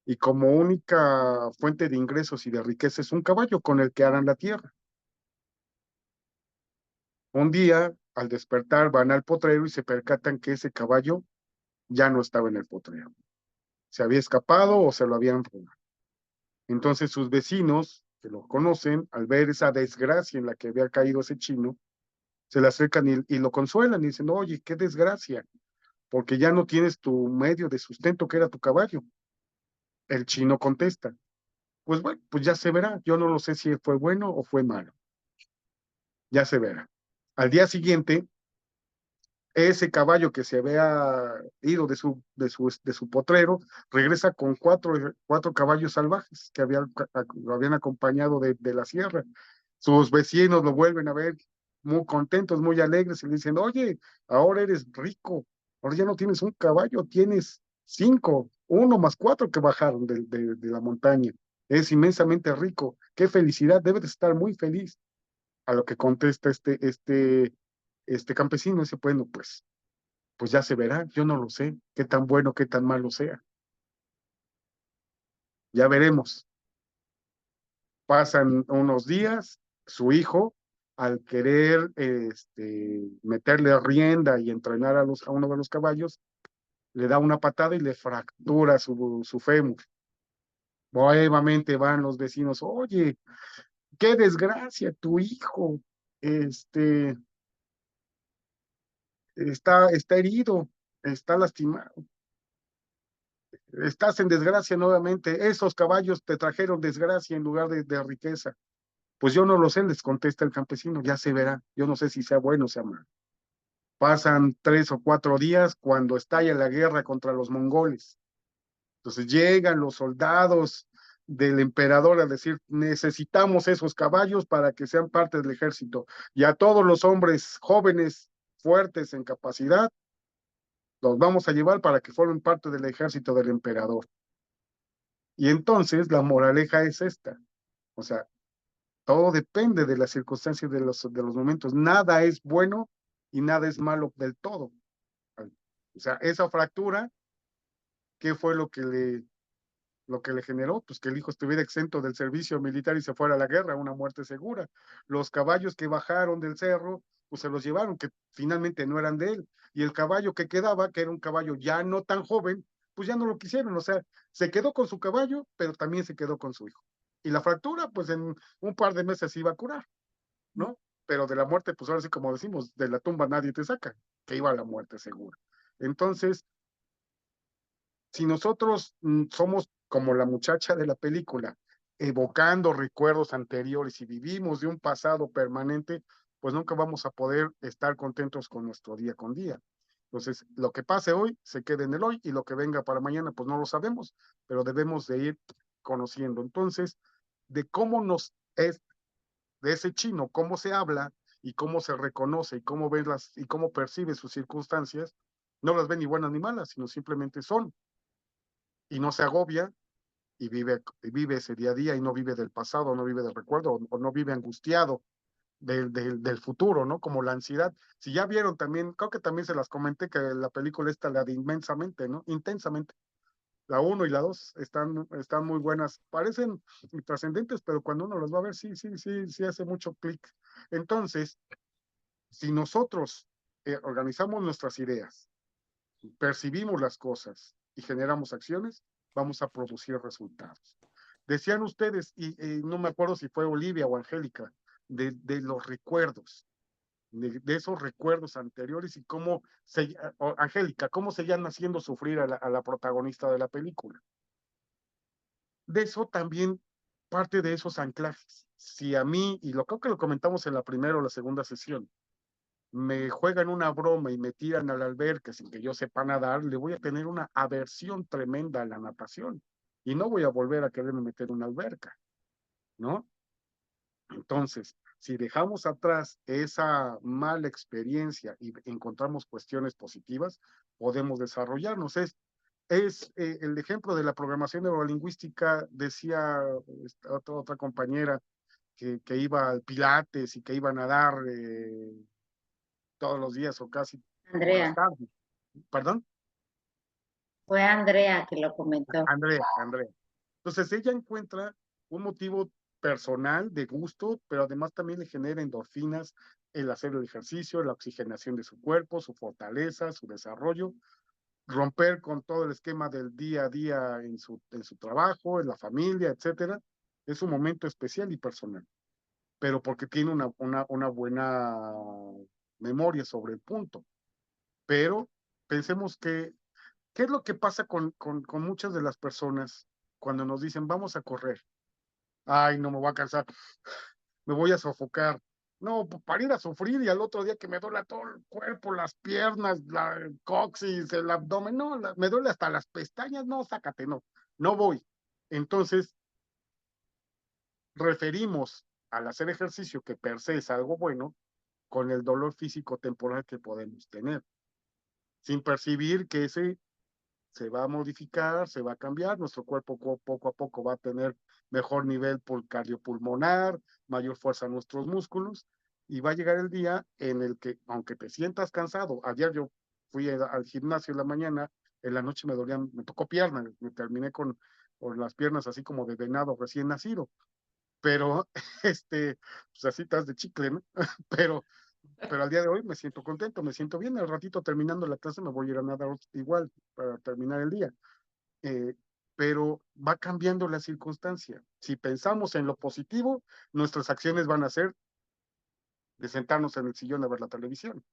y como única fuente de ingresos y de riqueza es un caballo con el que aran la tierra. Un día, al despertar, van al potrero y se percatan que ese caballo ya no estaba en el potrero. Se había escapado o se lo habían robado. Entonces sus vecinos, que lo conocen, al ver esa desgracia en la que había caído ese chino, se le acercan y lo consuelan y dicen, oye, qué desgracia, porque ya no tienes tu medio de sustento que era tu caballo. El chino contesta, pues bueno, pues ya se verá, yo no lo sé si fue bueno o fue malo, ya se verá. Al día siguiente, ese caballo que se había ido de su potrero, regresa con cuatro caballos salvajes que lo habían acompañado de la sierra. Sus vecinos lo vuelven a ver muy contentos, muy alegres, y le dicen, oye, ahora eres rico, ahora ya no tienes un caballo, tienes 5, 1 más 4 que bajaron de la montaña. Es inmensamente rico, qué felicidad, debes de estar muy feliz. A lo que contesta este campesino, dice, bueno, pues ya se verá, yo no lo sé, qué tan bueno, qué tan malo sea. Ya veremos. Pasan unos días, su hijo, al querer meterle rienda y entrenar a uno de los caballos, le da una patada y le fractura su fémur. Nuevamente van los vecinos, oye, qué desgracia, tu hijo, este, está herido, está lastimado. Estás en desgracia nuevamente. Esos caballos te trajeron desgracia en lugar de riqueza. Pues yo no lo sé, les contesta el campesino, ya se verá. Yo no sé si sea bueno o sea malo. Pasan 3 o 4 días cuando estalla la guerra contra los mongoles. Entonces llegan los soldados del emperador a decir, necesitamos esos caballos para que sean parte del ejército. Y a todos los hombres jóvenes fuertes en capacidad, los vamos a llevar para que formen parte del ejército del emperador. Y entonces la moraleja es esta, o sea, todo depende de las circunstancias de los momentos, nada es bueno y nada es malo del todo. O sea, esa fractura, ¿qué fue lo que le generó? Pues que el hijo estuviera exento del servicio militar y se fuera a la guerra, una muerte segura. Los caballos que bajaron del cerro, pues se los llevaron, que finalmente no eran de él. Y el caballo que quedaba, que era un caballo ya no tan joven, pues ya no lo quisieron. O sea, se quedó con su caballo, pero también se quedó con su hijo. Y la fractura, pues en un par de meses se iba a curar, ¿no? Pero de la muerte, pues ahora sí, como decimos, de la tumba nadie te saca, que iba a la muerte segura. Entonces, si nosotros somos como la muchacha de la película, evocando recuerdos anteriores y vivimos de un pasado permanente, pues nunca vamos a poder estar contentos con nuestro día con día. Entonces, lo que pase hoy se quede en el hoy y lo que venga para mañana, pues no lo sabemos, pero debemos de ir conociendo. Entonces, de cómo nos es, de ese chino, cómo se habla y cómo se reconoce y cómo ve y cómo percibe sus circunstancias, no las ve ni buenas ni malas, sino simplemente son y no se agobia y vive ese día a día y no vive del pasado, no vive del recuerdo o no vive angustiado del futuro, ¿no? Como la ansiedad. Si ya vieron también, creo que también se las comenté que la película esta, la de Inmensamente, ¿no? Intensamente. La 1 y la 2 están muy buenas, parecen trascendentes, pero cuando uno las va a ver, sí hace mucho clic. Entonces, si nosotros organizamos nuestras ideas, percibimos las cosas y generamos acciones, vamos a producir resultados. Decían ustedes, y no me acuerdo si fue Olivia o Angélica, de los recuerdos, de esos recuerdos anteriores y cómo Angélica, cómo seguían haciendo sufrir a la protagonista de la película. De eso también parte de esos anclajes. Si a mí, y lo creo que lo comentamos en la primera o la segunda sesión, me juegan una broma y me tiran a la alberca sin que yo sepa nadar, le voy a tener una aversión tremenda a la natación y no voy a volver a quererme meter en una alberca, ¿no? Entonces, si dejamos atrás esa mala experiencia y encontramos cuestiones positivas, podemos desarrollarnos. El ejemplo de la programación neurolingüística, decía otra compañera que iba al Pilates y que iba a nadar todos los días o casi por las Andrea, tardes. ¿Perdón? fue Andrea que lo comentó. Andrea. Entonces ella encuentra un motivo personal de gusto, pero además también le genera endorfinas el hacer el ejercicio, la oxigenación de su cuerpo, su fortaleza, su desarrollo, romper con todo el esquema del día a día en su trabajo, en la familia, etcétera. Es un momento especial y personal, pero porque tiene una buena memoria sobre el punto. Pero pensemos que ¿qué es lo que pasa con muchas de las personas cuando nos dicen vamos a correr? Ay, no me voy a cansar, me voy a sofocar. No, para ir a sufrir y al otro día que me duele todo el cuerpo, las piernas, la coxis, el abdomen, no, me duele hasta las pestañas, no, sácate, no, no voy. Entonces, referimos al hacer ejercicio, que per se es algo bueno, con el dolor físico temporal que podemos tener, sin percibir que ese se va a modificar, se va a cambiar, nuestro cuerpo poco a poco va a tener mejor nivel cardiopulmonar, mayor fuerza en nuestros músculos, y va a llegar el día en el que, aunque te sientas cansado, ayer yo fui al gimnasio en la mañana, en la noche me dolían, me tocó pierna, me terminé con las piernas así como de venado recién nacido, pero pues así estás de chicle, ¿no? pero pero al día de hoy me siento contento, me siento bien. Al ratito terminando la clase me voy a ir a nadar igual para terminar el día. Eh, pero va cambiando la circunstancia. Si pensamos en lo positivo, nuestras acciones van a ser de sentarnos en el sillón a ver la televisión.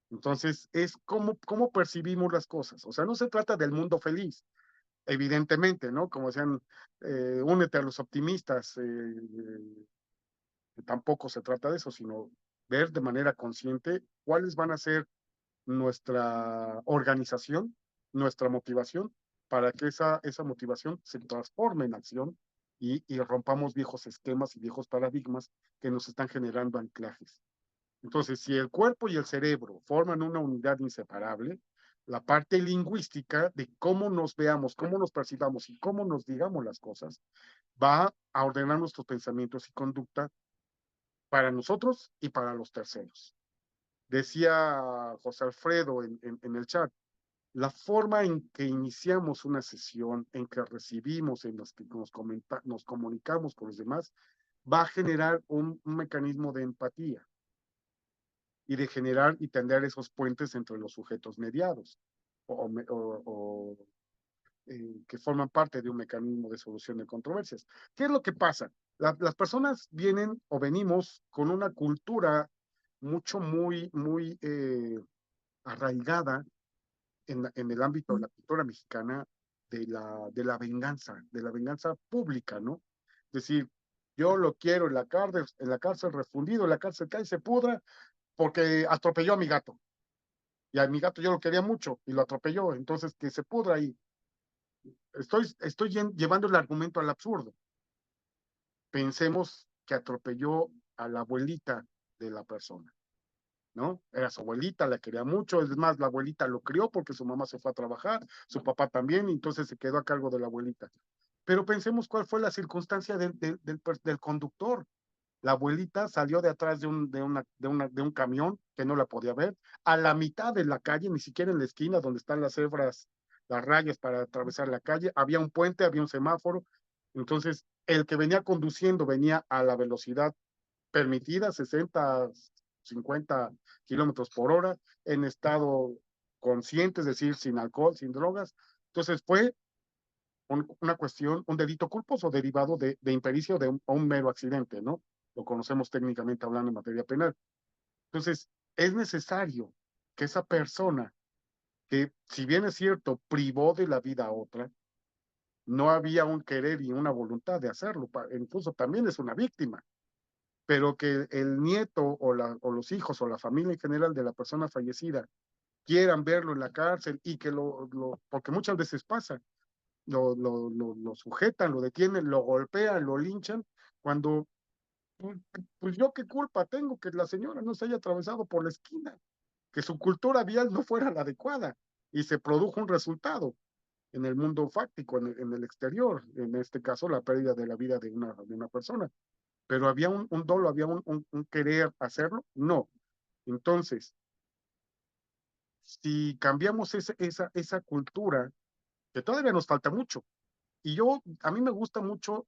Entonces, es cómo percibimos las cosas. O sea, no se trata del mundo feliz, evidentemente, ¿no? Como decían, únete a los optimistas. Tampoco se trata de eso, sino ver de manera consciente cuáles van a ser nuestra organización, nuestra motivación, para que esa motivación se transforme en acción y rompamos viejos esquemas y viejos paradigmas que nos están generando anclajes. Entonces, si el cuerpo y el cerebro forman una unidad inseparable, la parte lingüística de cómo nos veamos, cómo nos percibamos y cómo nos digamos las cosas, va a ordenar nuestros pensamientos y conducta para nosotros y para los terceros. Decía José Alfredo en el chat, la forma en que iniciamos una sesión, en que recibimos, en las que nos comunicamos con los demás, va a generar un mecanismo de empatía y de generar y tender esos puentes entre los sujetos mediados o que forman parte de un mecanismo de solución de controversias. ¿Qué es lo que pasa? Las personas vienen o venimos con una cultura muy arraigada en el ámbito de la cultura mexicana de la venganza pública, ¿no? Es decir, yo lo quiero en la cárcel refundido, en la cárcel cae y se pudra porque atropelló a mi gato. Y a mi gato yo lo quería mucho y lo atropelló, entonces que se pudra ahí. Estoy llevando el argumento al absurdo. Pensemos que atropelló a la abuelita de la persona, ¿no? Era su abuelita, la quería mucho, es más, la abuelita lo crió porque su mamá se fue a trabajar, su papá también, y entonces se quedó a cargo de la abuelita. Pero pensemos cuál fue la circunstancia del conductor. La abuelita salió de atrás de un camión que no la podía ver, a la mitad de la calle, ni siquiera en la esquina donde están las cebras, las rayas para atravesar la calle, había un puente, había un semáforo, entonces el que venía conduciendo venía a la velocidad permitida, 60, 50 kilómetros por hora, en estado consciente, es decir, sin alcohol, sin drogas, entonces fue una cuestión, un delito culposo derivado de impericia o un mero accidente, ¿no? Lo conocemos técnicamente hablando en materia penal. Entonces, es necesario que esa persona, que si bien es cierto, privó de la vida a otra, no había un querer y una voluntad de hacerlo, incluso también es una víctima, pero que el nieto o los hijos o la familia en general de la persona fallecida quieran verlo en la cárcel y que porque muchas veces pasa, lo sujetan, lo detienen, lo golpean, lo linchan, cuando, pues, pues yo qué culpa tengo que la señora no se haya atravesado por la esquina, que su cultura vial no fuera la adecuada y se produjo un resultado en el mundo fáctico, en el exterior, en este caso la pérdida de la vida de una persona. Pero había un dolo, había un querer hacerlo, no. Entonces, si cambiamos esa cultura, que todavía nos falta mucho, y a mí me gusta mucho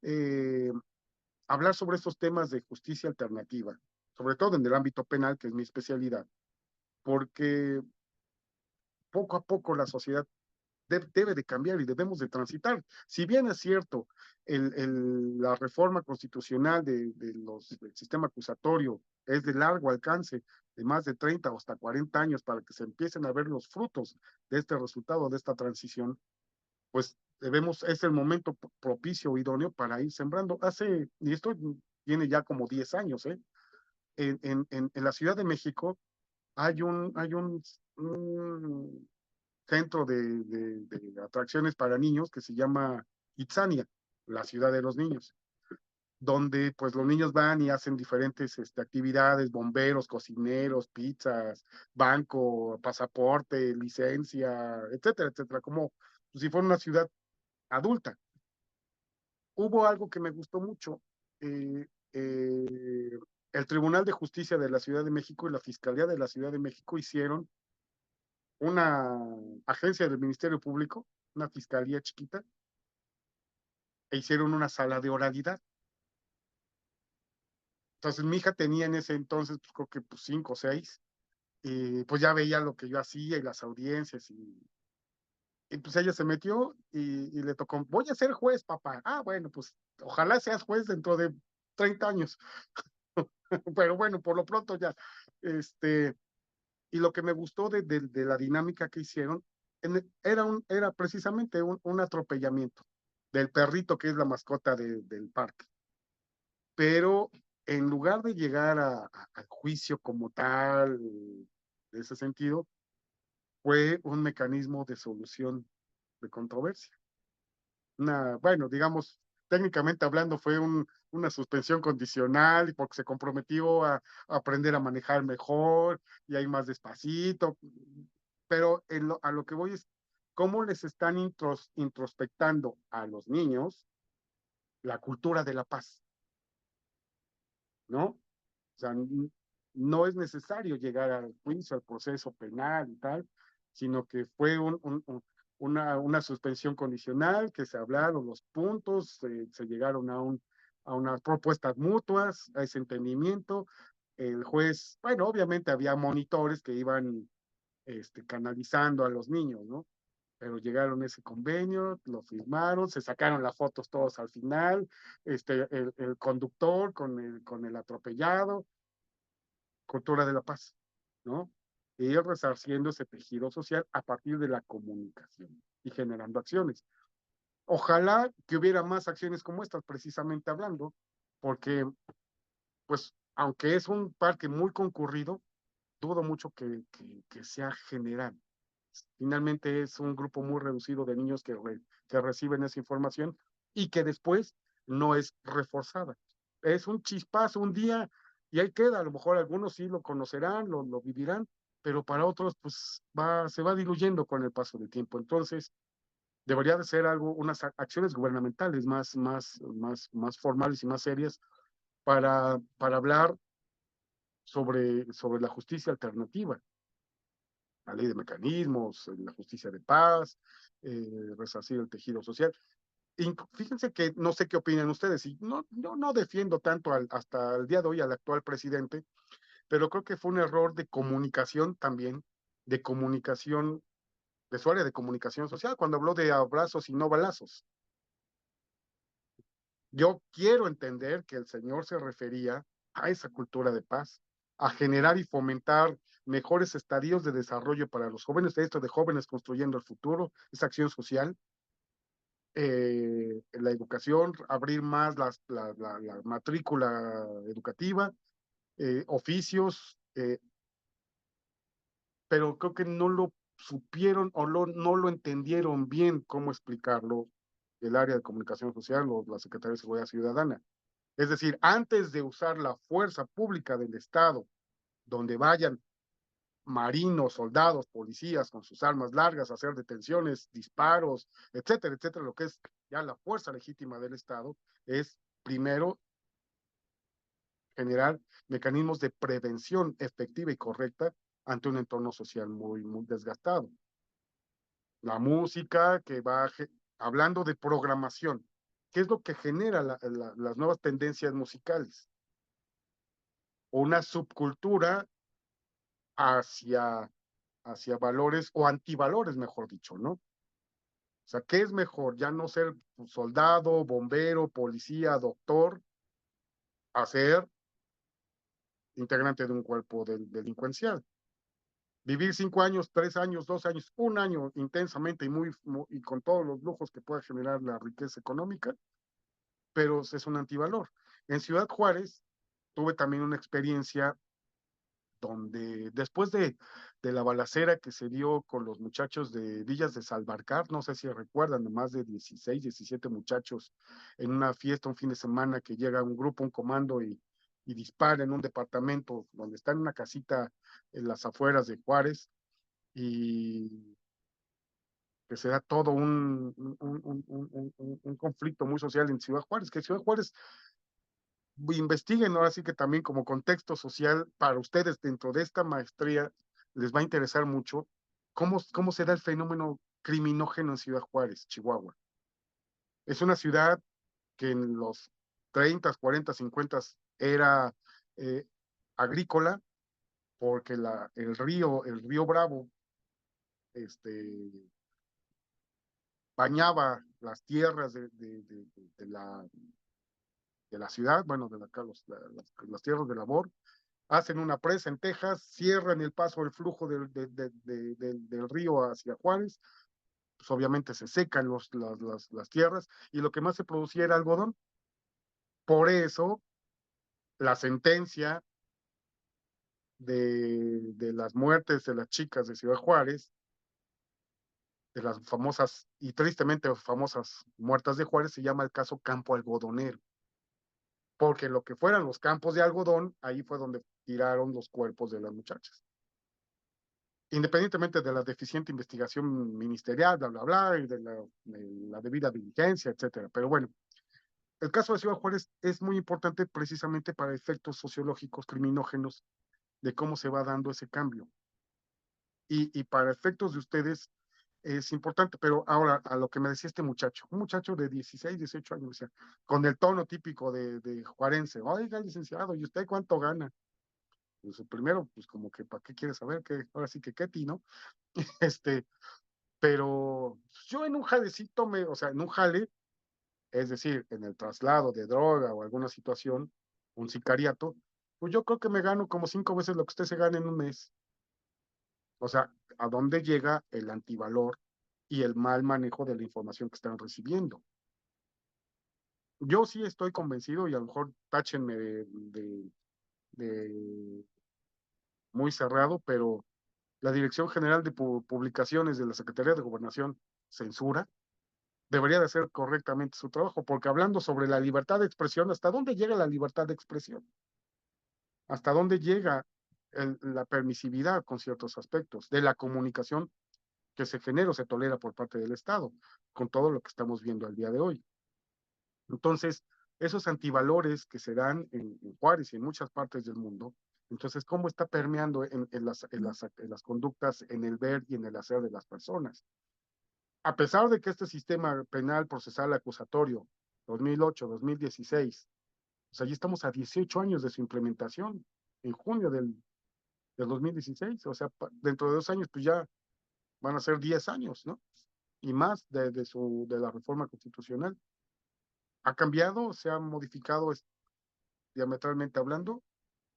eh, hablar sobre estos temas de justicia alternativa, sobre todo en el ámbito penal, que es mi especialidad, porque poco a poco la sociedad debe de cambiar y debemos de transitar. Si bien es cierto, la reforma constitucional del sistema acusatorio es de largo alcance, de más de 30 o hasta 40 años para que se empiecen a ver los frutos de este resultado, de esta transición, pues es el momento propicio, idóneo para ir sembrando. Y esto tiene ya como 10 años, ¿eh? En la Ciudad de México hay un centro de atracciones para niños que se llama Itzania, la ciudad de los niños, donde pues los niños van y hacen diferentes actividades, bomberos, cocineros, pizzas, banco, pasaporte, licencia, etcétera, etcétera, como si fuera una ciudad adulta. Hubo algo que me gustó mucho. eh, eh, el Tribunal de Justicia de la Ciudad de México y la Fiscalía de la Ciudad de México hicieron una agencia del Ministerio Público, una fiscalía chiquita, e hicieron una sala de oralidad. Entonces mi hija tenía en ese entonces, pues creo que pues 5 o 6, y pues ya veía lo que yo hacía y las audiencias, y pues ella se metió y le tocó, voy a ser juez, papá. Ah, bueno, pues ojalá seas juez dentro de 30 años. Pero bueno, por lo pronto ya. Y lo que me gustó de la dinámica que hicieron, era precisamente un atropellamiento del perrito que es la mascota del parque. Pero en lugar de llegar al juicio como tal, de ese sentido, fue un mecanismo de solución de controversia. Bueno, digamos, técnicamente hablando fue una suspensión condicional y porque se comprometió a aprender a manejar mejor y ahí más despacito. Pero a lo que voy es cómo les están introspectando a los niños la cultura de la paz, ¿no? O sea, no es necesario llegar al juicio, al proceso penal y tal, sino que fue una suspensión condicional, que se hablaron los puntos, se llegaron a unas propuestas mutuas, a ese entendimiento. El juez, bueno, obviamente había monitores que iban canalizando a los niños, ¿no? Pero llegaron a ese convenio, lo firmaron, se sacaron las fotos todos al final, el conductor con el atropellado, cultura de la paz, ¿no? Y ir resarciendo ese tejido social a partir de la comunicación y generando acciones. Ojalá que hubiera más acciones como estas, precisamente hablando, porque, pues, aunque es un parque muy concurrido, dudo mucho que sea general. Finalmente es un grupo muy reducido de niños que reciben esa información y que después no es reforzada. Es un chispazo un día y ahí queda. A lo mejor algunos sí lo conocerán, lo vivirán, pero para otros pues se va diluyendo con el paso del tiempo. Entonces, debería de ser algo, unas acciones gubernamentales más formales y más serias para hablar sobre la justicia alternativa, la ley de mecanismos, la justicia de paz, resarcir el tejido social. Fíjense que no sé qué opinan ustedes, y yo no defiendo tanto hasta el día de hoy al actual presidente, pero creo que fue un error de comunicación también, de comunicación, de su área de comunicación social, cuando habló de abrazos y no balazos. Yo quiero entender que el señor se refería a esa cultura de paz, a generar y fomentar mejores estadios de desarrollo para los jóvenes, esto de jóvenes construyendo el futuro, esa acción social, la educación, abrir más la matrícula educativa, oficios, pero creo que no lo supieron o no lo entendieron bien cómo explicarlo el área de comunicación social o la Secretaría de Seguridad Ciudadana. Es decir, antes de usar la fuerza pública del Estado, donde vayan marinos, soldados, policías con sus armas largas a hacer detenciones, disparos, etcétera, etcétera, lo que es ya la fuerza legítima del Estado, es primero generar mecanismos de prevención efectiva y correcta ante un entorno social muy desgastado. La música que va hablando de programación, ¿qué es lo que genera las nuevas tendencias musicales? Una subcultura hacia, hacia valores o antivalores, mejor dicho, ¿no? O sea, ¿qué es mejor? Ya no ser soldado, bombero, policía, doctor, a ser integrante de un cuerpo delincuencial. Vivir 5 años, 3 años, 2 años, 1 año intensamente y con todos los lujos que pueda generar la riqueza económica, pero es un antivalor. En Ciudad Juárez tuve también una experiencia donde después de la balacera que se dio con los muchachos de Villas de Salvarcar, no sé si recuerdan, de más de 16, 17 muchachos en una fiesta un fin de semana que llega un grupo, un comando y dispara en un departamento donde está en una casita en las afueras de Juárez y que se da todo un conflicto muy social en Ciudad Juárez, que Ciudad Juárez investiguen ahora sí que también como contexto social para ustedes dentro de esta maestría les va a interesar mucho cómo se da el fenómeno criminógeno en Ciudad Juárez, Chihuahua. Es una ciudad que en los 30, 40, 50 era eh, agrícola porque el río Bravo este, bañaba las tierras de la ciudad, bueno, las tierras de labor, hacen una presa en Texas, cierran el paso del flujo del río hacia Juárez, pues obviamente se secan las tierras y lo que más se producía era algodón. Por eso la sentencia de las muertes de las chicas de Ciudad Juárez de las famosas y tristemente famosas muertas de Juárez se llama el caso Campo Algodonero, porque lo que fueran los campos de algodón, ahí fue donde tiraron los cuerpos de las muchachas. Independientemente de la deficiente investigación ministerial, bla, bla, bla, y de la debida diligencia, etcétera. Pero bueno, el caso de Ciudad Juárez es muy importante precisamente para efectos sociológicos criminógenos de cómo se va dando ese cambio. Y para efectos de ustedes es importante, pero ahora a lo que me decía este muchacho, un muchacho de 16, 18 años, o sea, con el tono típico de juarense, oiga, licenciado, ¿y usted cuánto gana? Pues primero, pues como que, ¿para qué quiere saber? Que ahora sí que Ketty, ¿no? Este, pero yo en un jalecito, o sea, en un jale, es decir, en el traslado de droga o alguna situación, un sicariato, pues yo creo que me gano como 5 veces lo que usted se gana en un mes. O sea, ¿a dónde llega el antivalor y el mal manejo de la información que están recibiendo? Yo sí estoy convencido, y a lo mejor táchenme de muy cerrado, pero la Dirección General de Publicaciones de la Secretaría de Gobernación censura, debería de hacer correctamente su trabajo, porque hablando sobre la libertad de expresión, ¿hasta dónde llega la libertad de expresión? ¿Hasta dónde llega la permisividad con ciertos aspectos de la comunicación que se genera o se tolera por parte del Estado, con todo lo que estamos viendo al día de hoy? Entonces, esos antivalores que se dan en Juárez y en muchas partes del mundo, entonces, ¿cómo está permeando en las conductas, en el ver y en el hacer de las personas? A pesar de que este sistema penal procesal acusatorio 2008, 2016, o sea, ya estamos a 18 años de su implementación, en junio del 2016, o sea, dentro de 2 años, pues ya van a ser 10 años, ¿no? Y más de la reforma constitucional. ¿Ha cambiado? ¿Se ha modificado diametralmente hablando?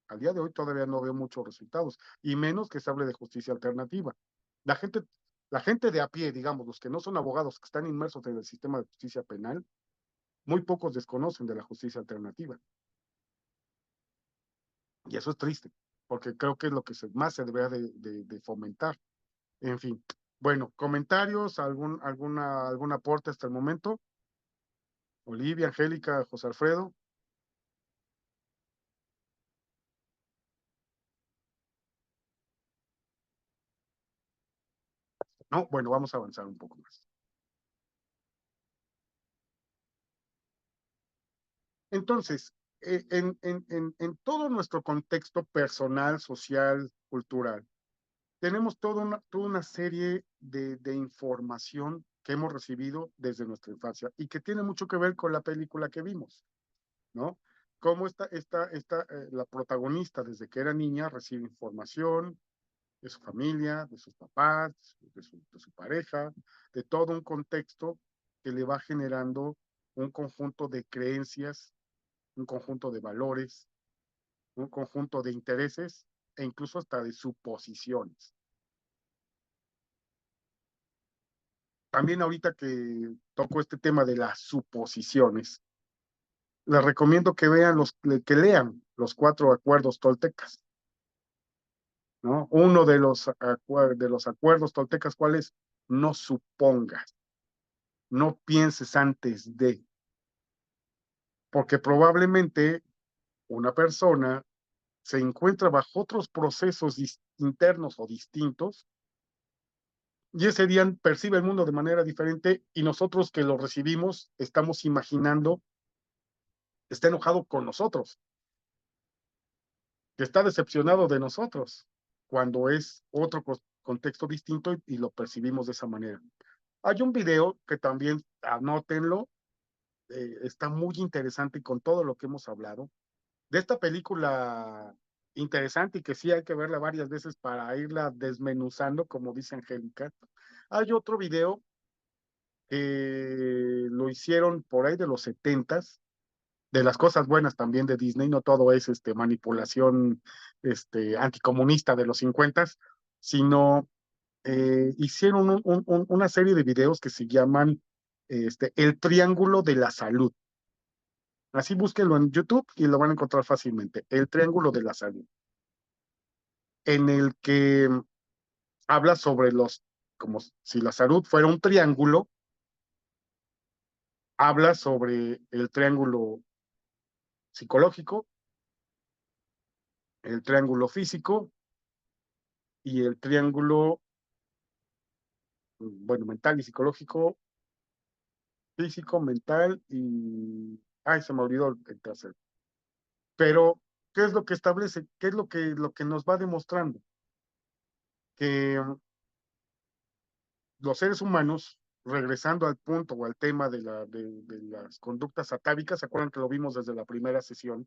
Al día de hoy todavía no veo muchos resultados, y menos que se hable de justicia alternativa. La gente, la gente de a pie, digamos, los que no son abogados, que están inmersos en el sistema de justicia penal, muy pocos desconocen de la justicia alternativa. Y eso es triste, porque creo que es lo que más se debería de fomentar. En fin, bueno, comentarios, algún aporte hasta el momento. Olivia, Angélica, José Alfredo. No, bueno, vamos a avanzar un poco más. Entonces, en todo nuestro contexto personal, social, cultural, tenemos toda una serie de información que hemos recibido desde nuestra infancia y que tiene mucho que ver con la película que vimos, ¿no? Cómo la protagonista desde que era niña recibe información de su familia, de sus papás, de su pareja, de todo un contexto que le va generando un conjunto de creencias, un conjunto de valores, un conjunto de intereses e incluso hasta de suposiciones. También ahorita que toco este tema de las suposiciones, les recomiendo que lean los 4 acuerdos toltecas, ¿no? Uno de los acuerdos toltecas, ¿cuál es? No supongas, no pienses antes de, porque probablemente una persona se encuentra bajo otros procesos internos o distintos, y ese día percibe el mundo de manera diferente, y nosotros que lo recibimos estamos imaginando, está enojado con nosotros, que está decepcionado de nosotros, cuando es otro contexto distinto y lo percibimos de esa manera. Hay un video que también anótenlo, está muy interesante con todo lo que hemos hablado, de esta película interesante y que sí hay que verla varias veces para irla desmenuzando, como dice Angélica. Hay otro video que lo hicieron por ahí de los 70s, de las cosas buenas también de Disney, no todo es manipulación anticomunista de los 50s, sino hicieron una serie de videos que se llaman El Triángulo de la Salud. Así búsquenlo en YouTube y lo van a encontrar fácilmente. El Triángulo de la Salud. En el que habla sobre los como si la salud fuera un triángulo, habla sobre el triángulo psicológico, el triángulo físico y el triángulo, bueno, mental y psicológico, físico, mental y, ay, se me olvidó el tercero. Pero, ¿qué es lo que establece? ¿Qué es lo que nos va demostrando? Que los seres humanos, regresando al punto o al tema de las conductas atávicas, ¿se acuerdan que lo vimos desde la primera sesión?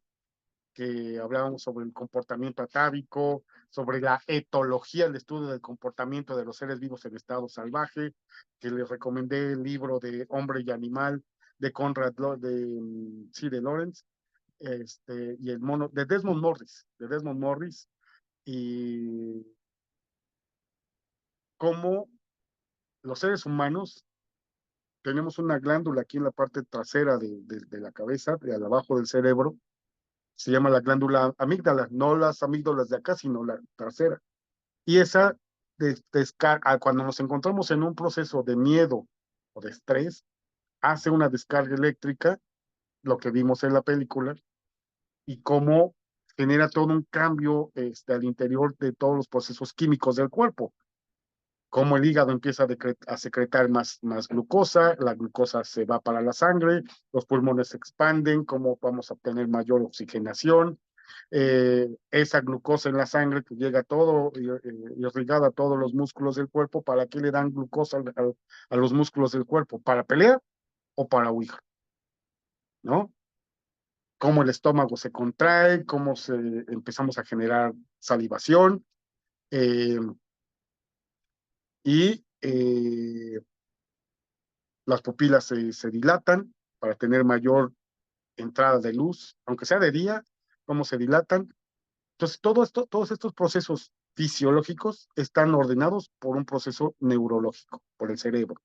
Que hablábamos sobre el comportamiento atávico, sobre la etología, el estudio del comportamiento de los seres vivos en estado salvaje, que les recomendé el libro de Hombre y Animal de Conrad, de Lawrence, y el mono, de Desmond Morris, y cómo los seres humanos tenemos una glándula aquí en la parte trasera de la cabeza, de abajo del cerebro, se llama la glándula amígdala, no las amígdalas de acá, sino la trasera. Y esa descarga, cuando nos encontramos en un proceso de miedo o de estrés, hace una descarga eléctrica, lo que vimos en la película, y cómo genera todo un cambio al interior de todos los procesos químicos del cuerpo. Cómo el hígado empieza a secretar más glucosa, la glucosa se va para la sangre, los pulmones se expanden, cómo vamos a obtener mayor oxigenación, esa glucosa en la sangre que llega todo irrigada a todos los músculos del cuerpo. ¿Para qué le dan glucosa a los músculos del cuerpo? ¿Para pelear o para huir? ¿No? Cómo el estómago se contrae, cómo empezamos a generar salivación, eh, y las pupilas se dilatan para tener mayor entrada de luz, aunque sea de día, cómo se dilatan. Entonces, todos estos procesos fisiológicos están ordenados por un proceso neurológico, por el cerebro.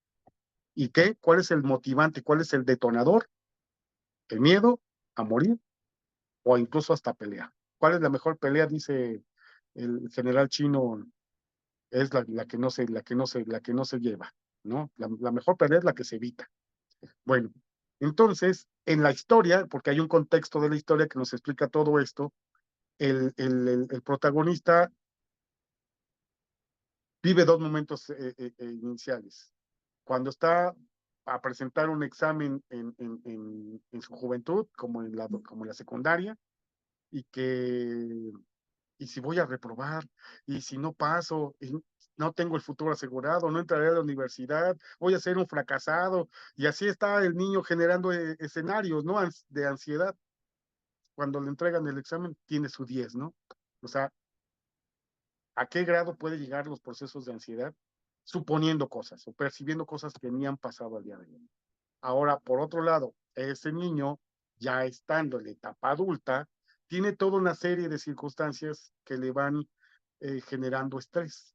¿Y qué? ¿Cuál es el motivante? ¿Cuál es el detonador? El miedo a morir o incluso hasta pelear. ¿Cuál es la mejor pelea? Dice el general chino, es la que no se lleva, ¿no? La mejor pelea es la que se evita. Bueno, entonces, en la historia, porque hay un contexto de la historia que nos explica todo esto, el protagonista vive dos momentos iniciales. Cuando está a presentar un examen en su juventud, como en la secundaria, y que, y si voy a reprobar, y si no paso, y no tengo el futuro asegurado, no entraré a la universidad, voy a ser un fracasado, y así está el niño generando escenarios, ¿no? De ansiedad. Cuando le entregan el examen, tiene su 10, ¿no? O sea, ¿a qué grado puede llegar los procesos de ansiedad? Suponiendo cosas o percibiendo cosas que ni han pasado al día de hoy. Ahora, por otro lado, ese niño, ya estando en la etapa adulta, tiene toda una serie de circunstancias que le van generando estrés.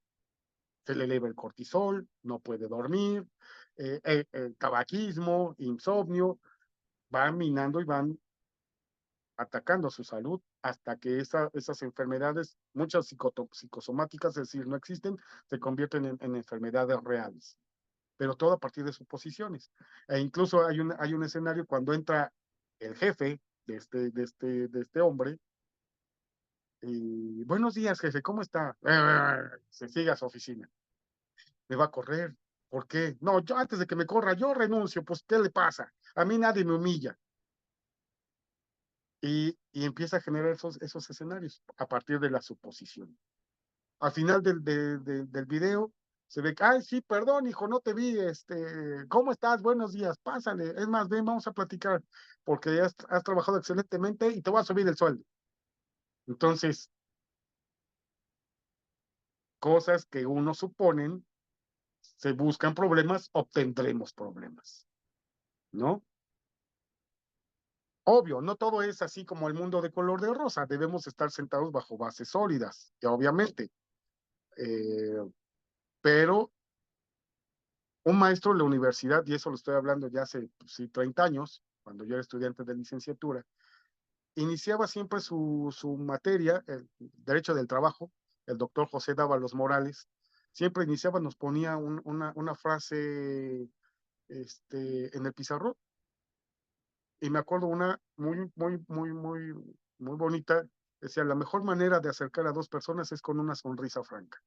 Se le eleva el cortisol, no puede dormir, el tabaquismo, insomnio, van minando y van atacando a su salud hasta que esas enfermedades, muchas psicosomáticas, es decir, no existen, se convierten en enfermedades reales, pero todo a partir de suposiciones. E incluso hay un escenario cuando entra el jefe de este hombre, y buenos días, jefe, ¿cómo está? Se sigue a su oficina. Me va a correr. ¿Por qué? No, yo antes de que me corra, yo renuncio. Pues, ¿qué le pasa? A mí nadie me humilla. Y empieza a generar esos escenarios a partir de la suposición. Al final del video se ve que, ay, sí, perdón, hijo, no te vi, ¿cómo estás? Buenos días, pásale. Es más, ven, vamos a platicar, porque has trabajado excelentemente y te voy a subir el sueldo. Entonces, cosas que uno suponen, se buscan problemas, obtendremos problemas, ¿no? Obvio, no todo es así como el mundo de color de rosa, debemos estar sentados bajo bases sólidas, obviamente, eh, pero un maestro en la universidad, y eso lo estoy hablando ya hace, pues, sí, 30 años, cuando yo era estudiante de licenciatura, iniciaba siempre su materia, el derecho del trabajo, el doctor José Dávalos Morales, siempre iniciaba, nos ponía una frase en el pizarrón, y me acuerdo una muy bonita, decía, la mejor manera de acercar a dos personas es con una sonrisa franca,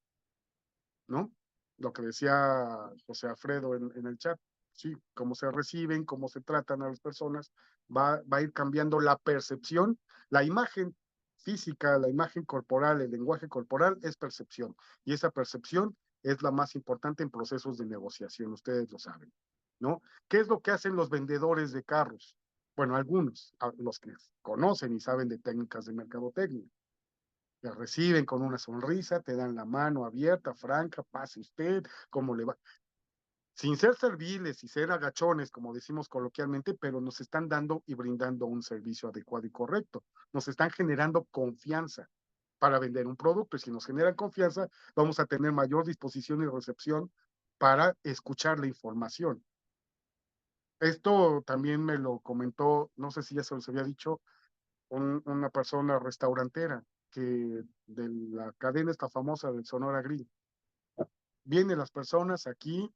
¿no? Lo que decía José Alfredo en el chat, sí, cómo se reciben, cómo se tratan a las personas, va a ir cambiando la percepción, la imagen física, la imagen corporal, el lenguaje corporal es percepción, y esa percepción es la más importante en procesos de negociación, ustedes lo saben, ¿no? ¿Qué es lo que hacen los vendedores de carros? Bueno, algunos, los que conocen y saben de técnicas de mercadotecnia, te reciben con una sonrisa, te dan la mano abierta, franca, pase usted, cómo le va. Sin ser serviles y ser agachones, como decimos coloquialmente, pero nos están dando y brindando un servicio adecuado y correcto. Nos están generando confianza para vender un producto, y si nos generan confianza, vamos a tener mayor disposición y recepción para escuchar la información. Esto también me lo comentó, no sé si ya se los había dicho, una persona restaurantera que de la cadena esta famosa del Sonora Grill. Vienen las personas aquí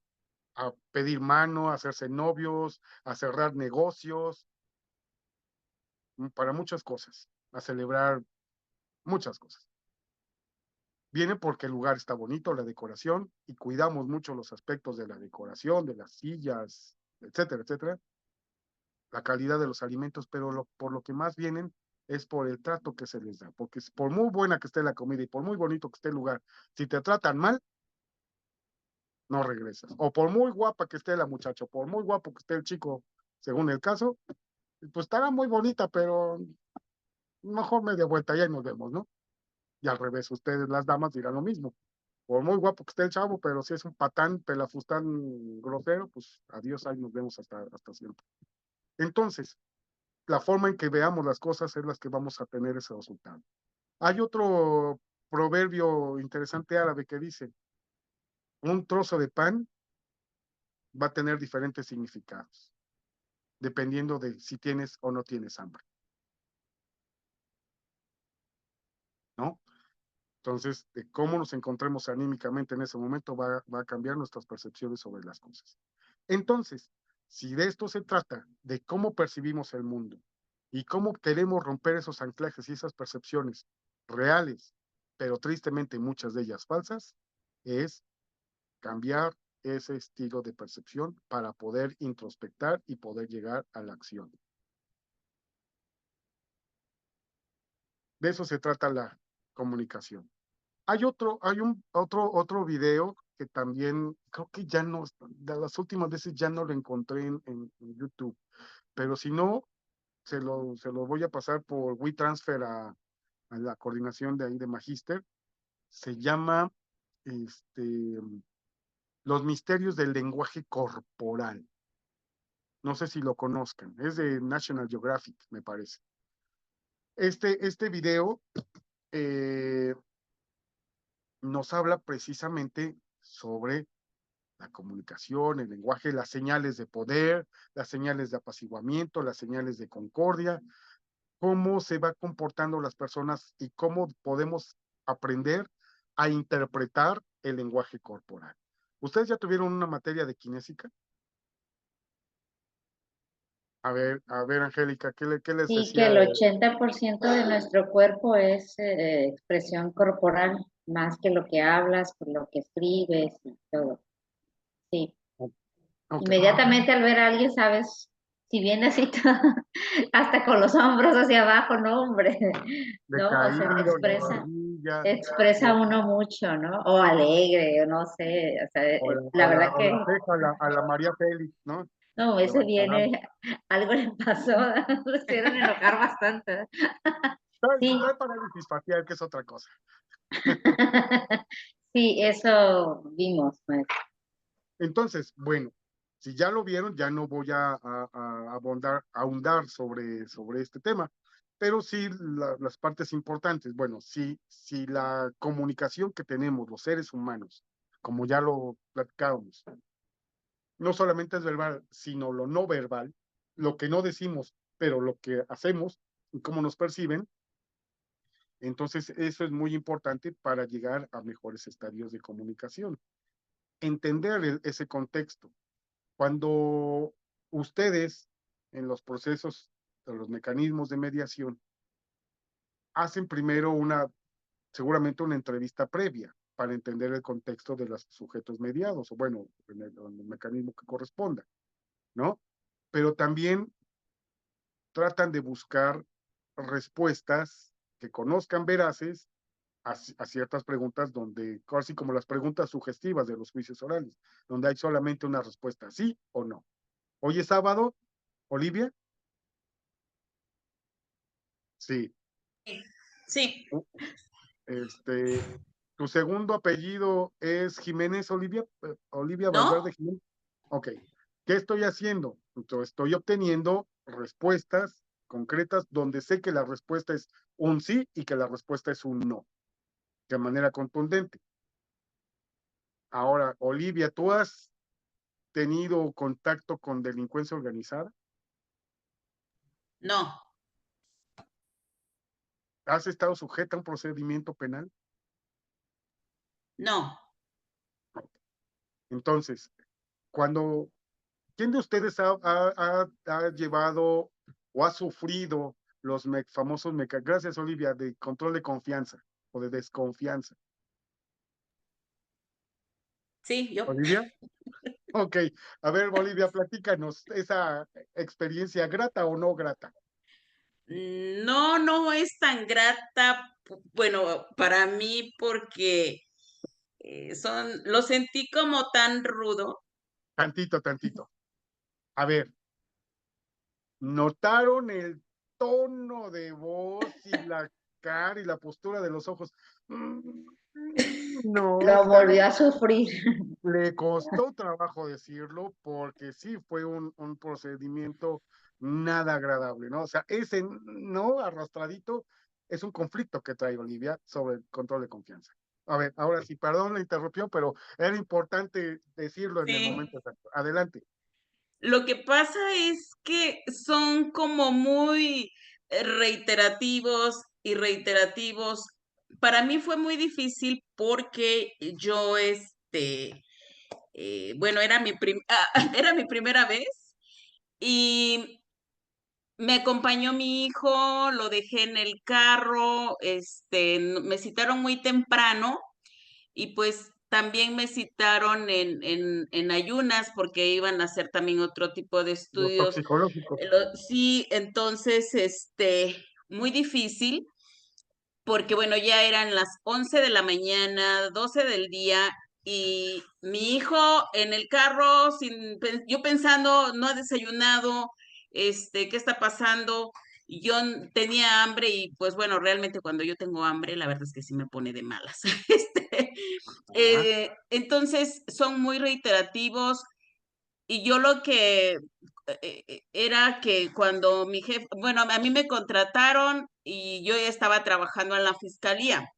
a pedir mano, a hacerse novios, a cerrar negocios, para muchas cosas, a celebrar muchas cosas. Vienen porque el lugar está bonito, la decoración, y cuidamos mucho los aspectos de la decoración, de las sillas, etcétera, etcétera, la calidad de los alimentos, pero por lo que más vienen es por el trato que se les da, porque por muy buena que esté la comida y por muy bonito que esté el lugar, si te tratan mal, no regresas. O por muy guapa que esté la muchacha, por muy guapo que esté el chico, según el caso, pues estará muy bonita, pero mejor media vuelta ya y nos vemos, ¿no? Y al revés, ustedes las damas dirán lo mismo. Por muy guapo que esté el chavo, pero si es un patán, pelafustán grosero, pues adiós, ahí nos vemos hasta siempre. Entonces, la forma en que veamos las cosas es las que vamos a tener ese resultado. Hay otro proverbio interesante árabe que dice, un trozo de pan va a tener diferentes significados, dependiendo de si tienes o no tienes hambre, ¿no? Entonces, de cómo nos encontremos anímicamente en ese momento va a cambiar nuestras percepciones sobre las cosas. Entonces, si de esto se trata, de cómo percibimos el mundo y cómo queremos romper esos anclajes y esas percepciones reales, pero tristemente muchas de ellas falsas, es cambiar ese estilo de percepción para poder introspectar y poder llegar a la acción. De eso se trata la comunicación. Hay otro video que también creo que ya no, de las últimas veces ya no lo encontré en YouTube, pero si no, se lo voy a pasar por WeTransfer a la coordinación de ahí de Magister. Se llama Los misterios del lenguaje corporal. No sé si lo conozcan, es de National Geographic, me parece. Este video eh, nos habla precisamente sobre la comunicación, el lenguaje, las señales de poder, las señales de apaciguamiento, las señales de concordia, cómo se va comportando las personas y cómo podemos aprender a interpretar el lenguaje corporal. ¿Ustedes ya tuvieron una materia de kinésica? A ver, Angélica, ¿qué les Sí, que decía? el 80% de nuestro cuerpo es expresión corporal, más que lo que hablas, por lo que escribes y todo. Sí. Ok. Inmediatamente al ver a alguien sabes si viene así hasta con los hombros hacia abajo, no, hombre, ¿no? O sea, Decaído, la silla, expresa uno mucho, ¿no? O alegre, o no sé, o sea, la verdad o que, la ceja, a la María Félix, ¿no? no, ese Levantará. viene, algo le pasó, lo hicieron enojar bastante. Sí, Trae parálisis facial, que es otra cosa. sí, eso vimos, pues. Entonces, bueno, si ya lo vieron, ya no voy a ahondar sobre este tema, pero sí las partes importantes. Bueno, si la comunicación que tenemos los seres humanos, como ya lo platicábamos, no solamente es verbal, sino lo no verbal, lo que no decimos, pero lo que hacemos y cómo nos perciben, Entonces, eso es muy importante para llegar a mejores estadios de comunicación. Entender ese contexto. Cuando ustedes, en los procesos, en los mecanismos de mediación, hacen primero seguramente una entrevista previa para entender el contexto de los sujetos mediados, o bueno, en el mecanismo que corresponda, ¿no? Pero también tratan de buscar respuestas que conozcan veraces a ciertas preguntas donde, casi como las preguntas sugestivas de los juicios orales, donde hay solamente una respuesta, sí o no. Hoy es sábado, Olivia. Sí. Sí, Tu segundo apellido es Jiménez, Olivia, Olivia ¿no? Valverde Jiménez. Ok. ¿Qué estoy haciendo? Entonces, estoy obteniendo respuestas concretas donde sé que la respuesta es un sí y que la respuesta es un no, de manera contundente. Ahora, Olivia, ¿tú has tenido contacto con delincuencia organizada? No, ¿Has estado sujeta a un procedimiento penal? no, Entonces, cuando, ¿quién de ustedes ha llevado o ha sufrido los famosos gracias, Olivia, de control de confianza o de desconfianza? sí, yo. ¿Olivia? Ok. A ver, Olivia, platícanos esa experiencia grata o no grata. No, no es tan grata, bueno, para mí porque lo sentí como tan rudo. Tantito, tantito. A ver, ¿notaron el tono de voz y la cara y la postura de los ojos? No, o Lo sea, volvió a sufrir. le costó trabajo decirlo porque sí fue un procedimiento nada agradable, ¿no? O sea, ese no arrastradito es un conflicto que trae Olivia sobre el control de confianza. A ver, ahora sí, perdón la interrupción, pero era importante decirlo en el Sí. momento exacto. Adelante. Lo que pasa es que son como muy reiterativos y reiterativos. Para mí fue muy difícil porque yo, bueno, era mi primera vez y me acompañó mi hijo, lo dejé en el carro, me citaron muy temprano y pues también me citaron en ayunas porque iban a hacer también otro tipo de Los estudios. toxicológicos. Sí, entonces, muy difícil porque bueno, ya eran las 11 de la mañana, 12 del día, y mi hijo en el carro, yo pensando, no ha desayunado, ¿qué está pasando? Y yo tenía hambre y pues bueno, realmente cuando yo tengo hambre, la verdad es que sí me pone de malas. Ah, Entonces son muy reiterativos y yo lo que era que cuando mi jefe, bueno, a mí me contrataron y yo ya estaba trabajando en la fiscalía.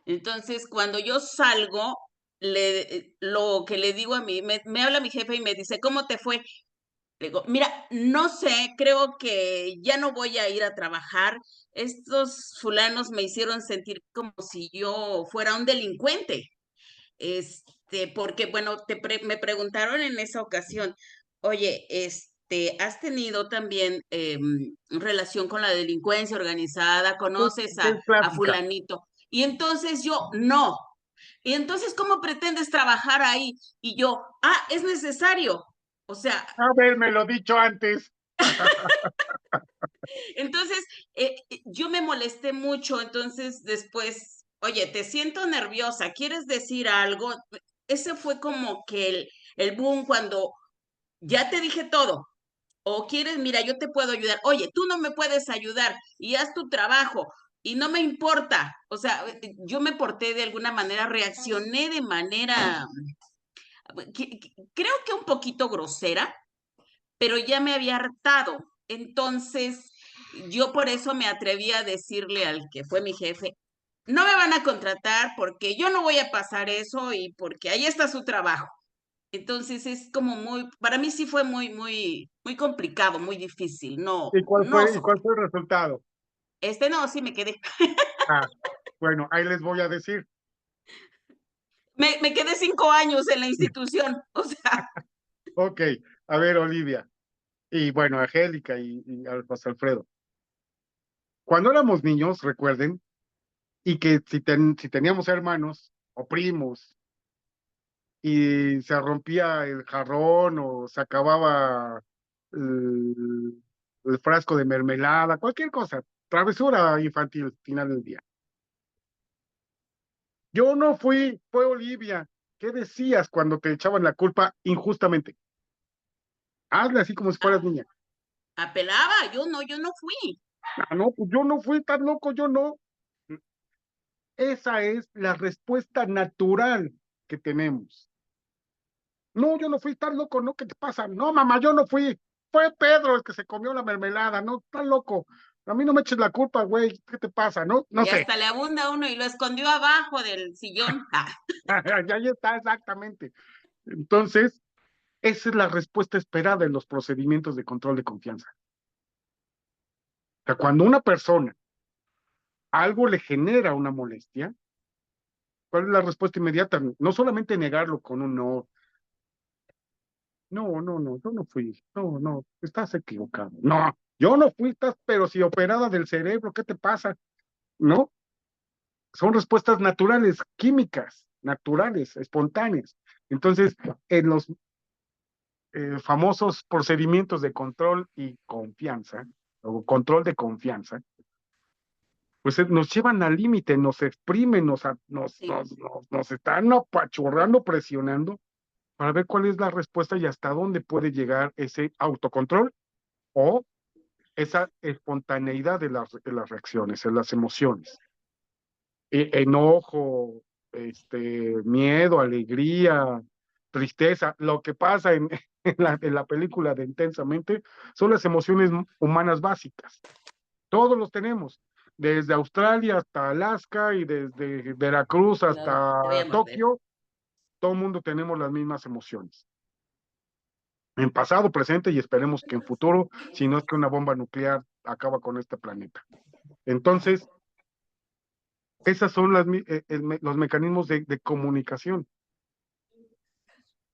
Entonces, cuando yo salgo, lo que le digo me habla mi jefe y me dice, ¿cómo te fue? Le digo, mira, no sé, creo que ya no voy a ir a trabajar. Estos fulanos me hicieron sentir como si yo fuera un delincuente. Porque, bueno, me preguntaron en esa ocasión, oye, ¿has tenido también relación con la delincuencia organizada? ¿Conoces es a clásica. fulanito? Y entonces yo, no. Y entonces, ¿cómo pretendes trabajar ahí? Y yo, es necesario. O sea, Haberme dicho antes. entonces, yo me molesté mucho, entonces después, oye, te siento nerviosa, ¿quieres decir algo? Ese fue como que el boom cuando ya te dije todo, o quieres, mira, yo te puedo ayudar, oye, tú no me puedes ayudar y haz tu trabajo y no me importa, o sea, yo me porté de alguna manera, reaccioné de manera, creo que un poquito grosera, pero ya me había hartado. Entonces, yo por eso me atreví a decirle al que fue mi jefe, no me van a contratar porque yo no voy a pasar eso y porque ahí está su trabajo. Entonces es como para mí sí fue muy, muy, muy complicado, muy difícil. No, no Y cuál fue el resultado? No, sí me quedé. Ah, bueno, ahí les voy a decir. Me quedé 5 años en la institución, o sea, Ok, a ver, Olivia, y bueno, Angélica y José Alfredo. Cuando éramos niños, recuerden, y que si teníamos hermanos o primos y se rompía el jarrón o se acababa el frasco de mermelada, cualquier cosa, travesura infantil, final del día. Yo no fui, fue Olivia. ¿Qué decías cuando te echaban la culpa injustamente? Hazle así como si fueras niña. apelaba, yo no fui. Ah, no, pues yo no fui tan loco, yo no. Esa es la respuesta natural que tenemos. No, yo no fui tan loco, ¿no? ¿Qué te pasa? No, mamá, yo no fui. Fue Pedro el que se comió la mermelada, ¿no? Tan loco. A mí no me eches la culpa, güey. ¿Qué te pasa? No, no Y sé. hasta le abunda uno y lo escondió abajo del sillón. Ahí está, exactamente. Entonces, esa es la respuesta esperada en los procedimientos de control de confianza. O sea, cuando una persona algo le genera una molestia, ¿cuál es la respuesta inmediata? No solamente negarlo con un no, no, yo no fui, no, estás equivocado. No, yo no fui, estás, pero si operada del cerebro, ¿qué te pasa? No, son respuestas naturales, químicas, naturales, espontáneas. Entonces, en los famosos procedimientos de control y confianza, o control de confianza, pues nos llevan al límite, nos exprimen, Sí, nos están apachurrando, presionando para ver cuál es la respuesta y hasta dónde puede llegar ese autocontrol o esa espontaneidad de las reacciones, de las emociones. Enojo, miedo, alegría, tristeza, lo que pasa en la película de Intensamente son las emociones humanas básicas. Todos los tenemos, desde Australia hasta Alaska y desde Veracruz cuidado, te voy hasta a morder. Tokio, todo el mundo tenemos las mismas emociones. En pasado, presente y esperemos que en futuro, si no es que una bomba nuclear acaba con este planeta. Entonces, esas son los mecanismos de comunicación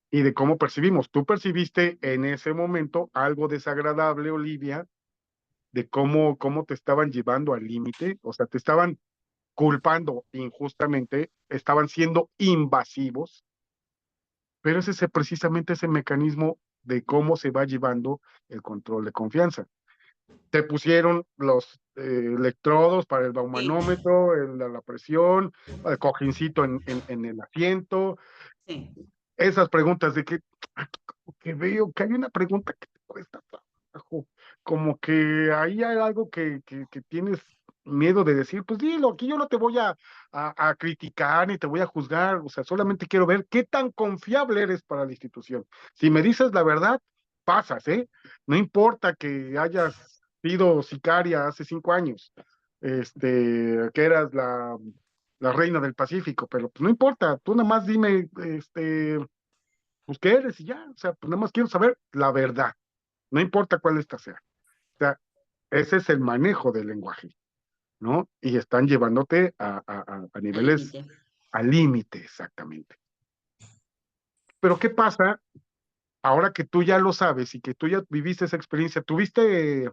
y de cómo percibimos. Tú percibiste en ese momento algo desagradable, Olivia, de cómo te estaban llevando al límite, o sea, te estaban culpando injustamente, estaban siendo invasivos, pero ese es precisamente ese mecanismo de cómo se va llevando el control de confianza. Te pusieron los electrodos para el Sí, baumanómetro, la presión, el cojincito en el asiento, sí. esas preguntas de que veo que hay una pregunta que te cuesta trabajo, como que ahí hay algo que tienes miedo de decir, pues dilo, aquí yo no te voy a criticar ni te voy a juzgar, o sea, solamente quiero ver qué tan confiable eres para la institución. Si me dices la verdad, pasas, ¿eh? No importa que hayas sido sicaria hace 5 años, que eras la reina del Pacífico, pero pues no importa, tú nada más dime, pues qué eres y ya, o sea, pues nada más quiero saber la verdad, no importa cuál esta sea. O sea, ese es el manejo del lenguaje, ¿no? Y están llevándote a Al niveles, límite. al límite, exactamente. Pero ¿qué pasa ahora que tú ya lo sabes y que tú ya viviste esa experiencia? ¿Tuviste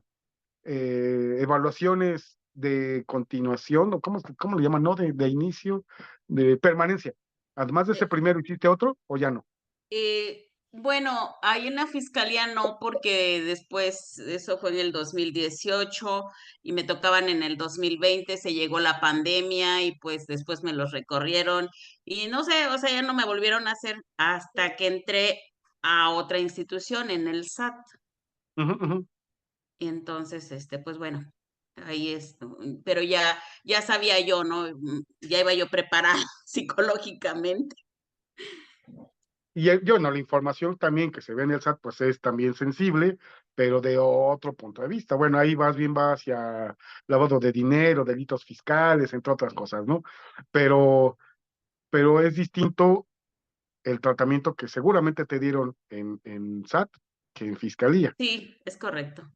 evaluaciones de continuación o cómo le llaman, no? De inicio, de permanencia. Además de ese primero, ¿hiciste otro o ya no? Bueno, ahí en la fiscalía no, porque después, eso fue en el 2018 y me tocaban en el 2020, se llegó la pandemia y pues después me los recorrieron y no sé, o sea, ya no me volvieron a hacer hasta que entré a otra institución en el SAT. Ujú, ujú. Y entonces, pues bueno, ahí es, pero ya sabía yo, ¿no? Ya iba yo preparada psicológicamente. Y yo no, la información también que se ve en el SAT, pues es también sensible, pero de otro punto de vista. Bueno, ahí más bien va hacia lavado de dinero, delitos fiscales, entre otras cosas, ¿no? Pero, pero es distinto el tratamiento que seguramente te dieron en SAT que en fiscalía, Sí, es correcto.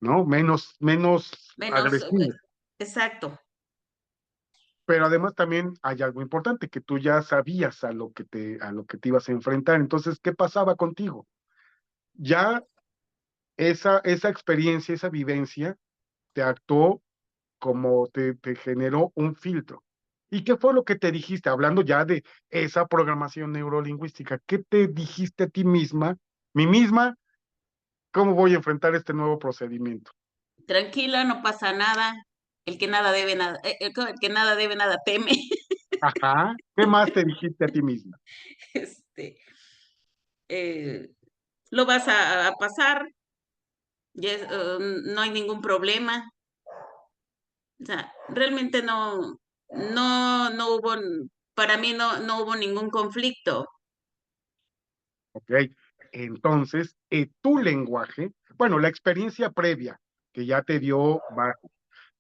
¿no? Menos Menos, agresivo. exacto. Pero además también hay algo importante, que tú ya sabías a lo que te ibas a enfrentar. Entonces, ¿qué pasaba contigo? Ya esa experiencia, esa vivencia, te actuó como te generó un filtro. ¿Y qué fue lo que te dijiste? Hablando ya de esa programación neurolingüística, ¿qué te dijiste a ti misma, mí misma, cómo voy a enfrentar este nuevo procedimiento? Tranquila, no pasa nada. El que nada debe, nada, el que nada debe, nada teme. Ajá, ¿qué más te dijiste a ti misma? Este, eh, lo vas a pasar, no hay ningún problema. O sea, realmente no hubo, para mí no hubo ningún conflicto. ¿Ok? Entonces, tu lenguaje, bueno, la experiencia previa que ya te dio,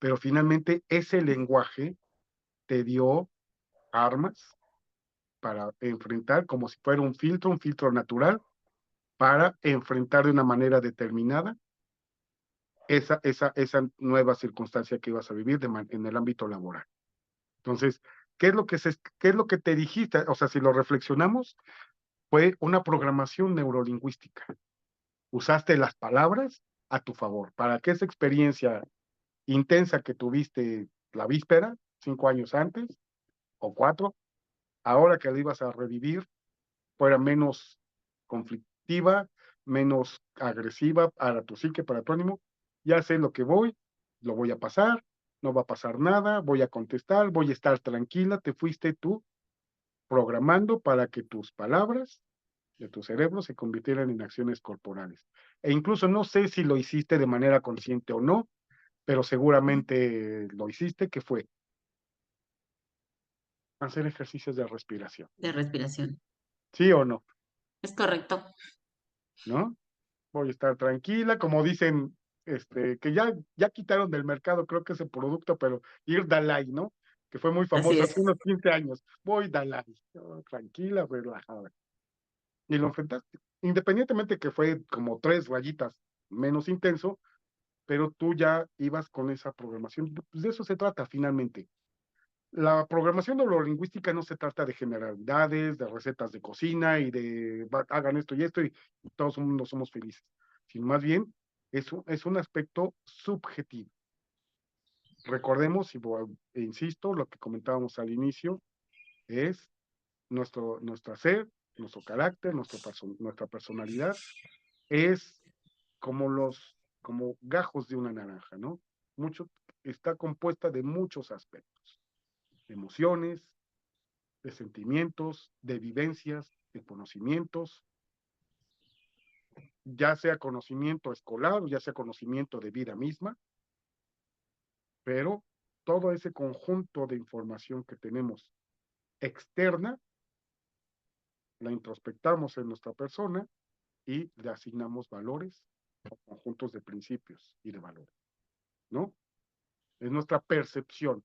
pero finalmente ese lenguaje te dio armas para enfrentar como si fuera un filtro natural, para enfrentar de una manera determinada esa nueva circunstancia que ibas a vivir en el ámbito laboral. Entonces, ¿qué es lo que te dijiste? O sea, si lo reflexionamos, fue una programación neurolingüística. Usaste las palabras a tu favor para que esa experiencia intensa que tuviste la víspera, 5 años antes o 4, ahora que la ibas a revivir, fuera menos conflictiva, menos agresiva para tu psique, para tu ánimo. Ya sé lo que lo voy a pasar, no va a pasar nada, voy a contestar, voy a estar tranquila. Te fuiste tú programando para que tus palabras de tu cerebro se convirtieran en acciones corporales. E incluso no sé si lo hiciste de manera consciente o no, pero seguramente lo hiciste, que fue hacer ejercicios de respiración. De respiración. ¿Sí o no? Es correcto. ¿No? Voy a estar tranquila, como dicen, que ya quitaron del mercado, creo que ese producto, pero Ir Dalai, ¿no? Que fue muy Así famoso hace es. unos 15 años. Voy Dalai, tranquila, relajada. Y lo enfrentaste. Independientemente que fue como 3 rayitas menos intenso, pero tú ya ibas con esa programación. Pues de eso se trata finalmente. La programación neurolingüística no se trata de generalidades, de recetas de cocina y de hagan esto y todos el mundo somos felices, sino más bien es un aspecto subjetivo. Recordemos, e insisto, lo que comentábamos al inicio, es nuestro ser, nuestro carácter, nuestra personalidad, es como gajos de una naranja, ¿no? Mucho, está compuesta de muchos aspectos, de emociones, de sentimientos, de vivencias, de conocimientos, ya sea conocimiento escolar o ya sea conocimiento de vida misma, pero todo ese conjunto de información que tenemos externa, la introspectamos en nuestra persona y le asignamos valores o conjuntos de principios y de valores, ¿no? Es nuestra percepción.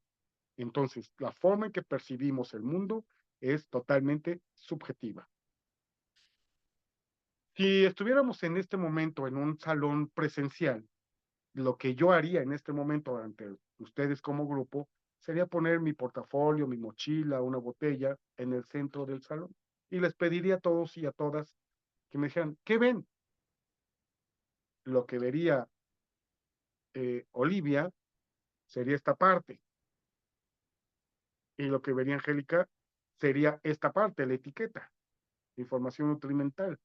Entonces, la forma en que percibimos el mundo es totalmente subjetiva. Si estuviéramos en este momento en un salón presencial, lo que yo haría en este momento ante ustedes como grupo sería poner mi portafolio, mi mochila, una botella en el centro del salón y les pediría a todos y a todas que me dijeran, ¿qué ven? Lo que vería Olivia sería esta parte y lo que vería Angélica sería esta parte, la etiqueta, información nutrimental.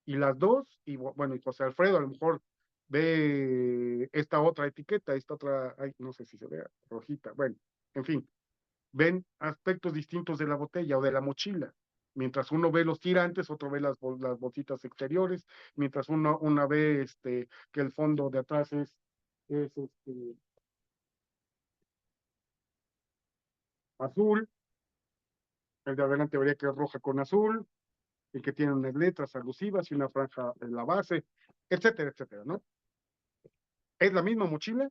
Y las dos, y bueno, y José Alfredo a lo mejor ve esta otra etiqueta, esta otra, ay, no sé si se vea, rojita, bueno, en fin, ven aspectos distintos de la botella o de la mochila. Mientras uno ve los tirantes, otro ve las bolsitas exteriores, mientras una ve que el fondo de atrás es azul, el de adelante vería que es roja con azul, y que tiene unas letras alusivas y una franja en la base, etcétera, etcétera, ¿no? Es la misma mochila,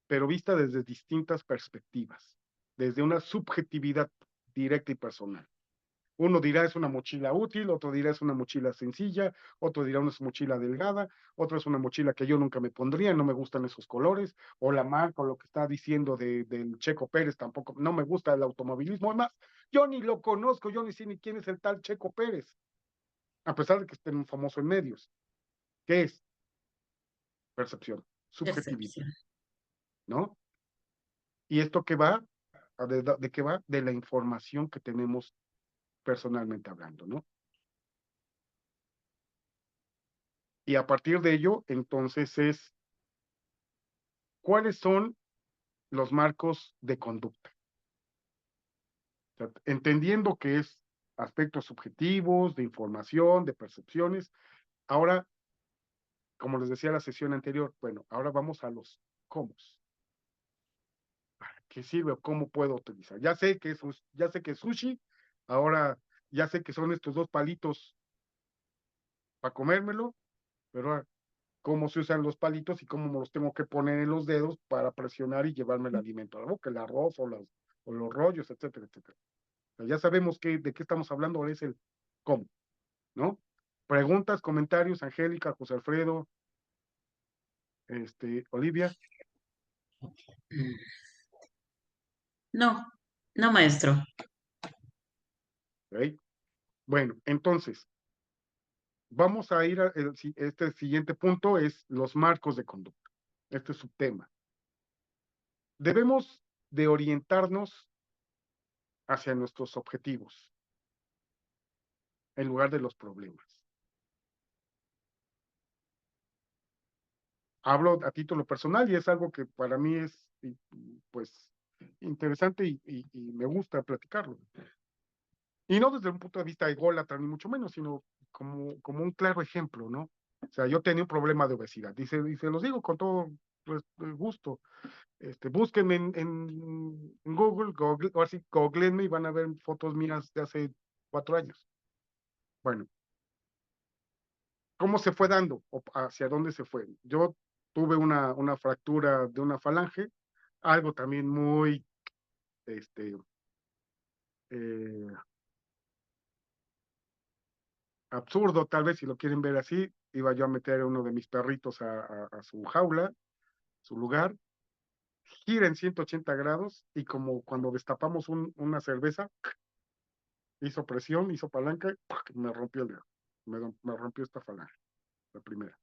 pero vista desde distintas perspectivas, desde una subjetividad directa y personal. Uno dirá es una mochila útil, otro dirá es una mochila sencilla, otro dirá es una mochila delgada, otro es una mochila que yo nunca me pondría, no me gustan esos colores, o la marca, o lo que está diciendo del Checo Pérez, tampoco, no me gusta el automovilismo. Además, yo ni lo conozco, yo ni sé ni quién es el tal Checo Pérez, a pesar de que esté famoso en medios. ¿Qué es? Percepción, subjetividad, Percepción. ¿no? ¿Y esto qué va? ¿De qué va? De la información que tenemos personalmente hablando, ¿no? Y a partir de ello, entonces es, ¿cuáles son los marcos de conducta? O sea, entendiendo que es aspectos subjetivos, de información, de percepciones. Ahora, como les decía en la sesión anterior, bueno, ahora vamos a los cómo. ¿Para qué sirve o cómo puedo utilizar? Ya sé que es sushi, ahora ya sé que son estos dos palitos para comérmelo, pero ahora, ¿cómo se usan los palitos y cómo me los tengo que poner en los dedos para presionar y llevarme el alimento a la boca, el arroz o los rollos, etcétera, etcétera? O sea, ya sabemos de qué estamos hablando, ahora es el cómo, ¿no? Preguntas, comentarios, Angélica, José Alfredo, Olivia. No, no, maestro. ¿Ok? Bueno, entonces, vamos a ir a este siguiente punto, es los marcos de conducta. Este es su tema. Debemos de orientarnos hacia nuestros objetivos en lugar de los problemas. Hablo a título personal y es algo que para mí es, pues, interesante y me gusta platicarlo. Y no desde un punto de vista ególatra, ni mucho menos, sino como un claro ejemplo, ¿no? O sea, yo tenía un problema de obesidad, y se los digo con todo pues, gusto. Búsquenme en Google, o así, googleenme y van a ver fotos mías de hace 4 años. Bueno, ¿cómo se fue dando? ¿O hacia dónde se fue? Yo tuve una fractura de una falange, algo también muy, este, eh, absurdo, tal vez si lo quieren ver así. Iba yo a meter a uno de mis perritos a su jaula, su lugar, gira en 180 grados y como cuando destapamos una cerveza, hizo presión, hizo palanca y ¡pac! Me rompió el dedo. Me rompió esta falange, la primera.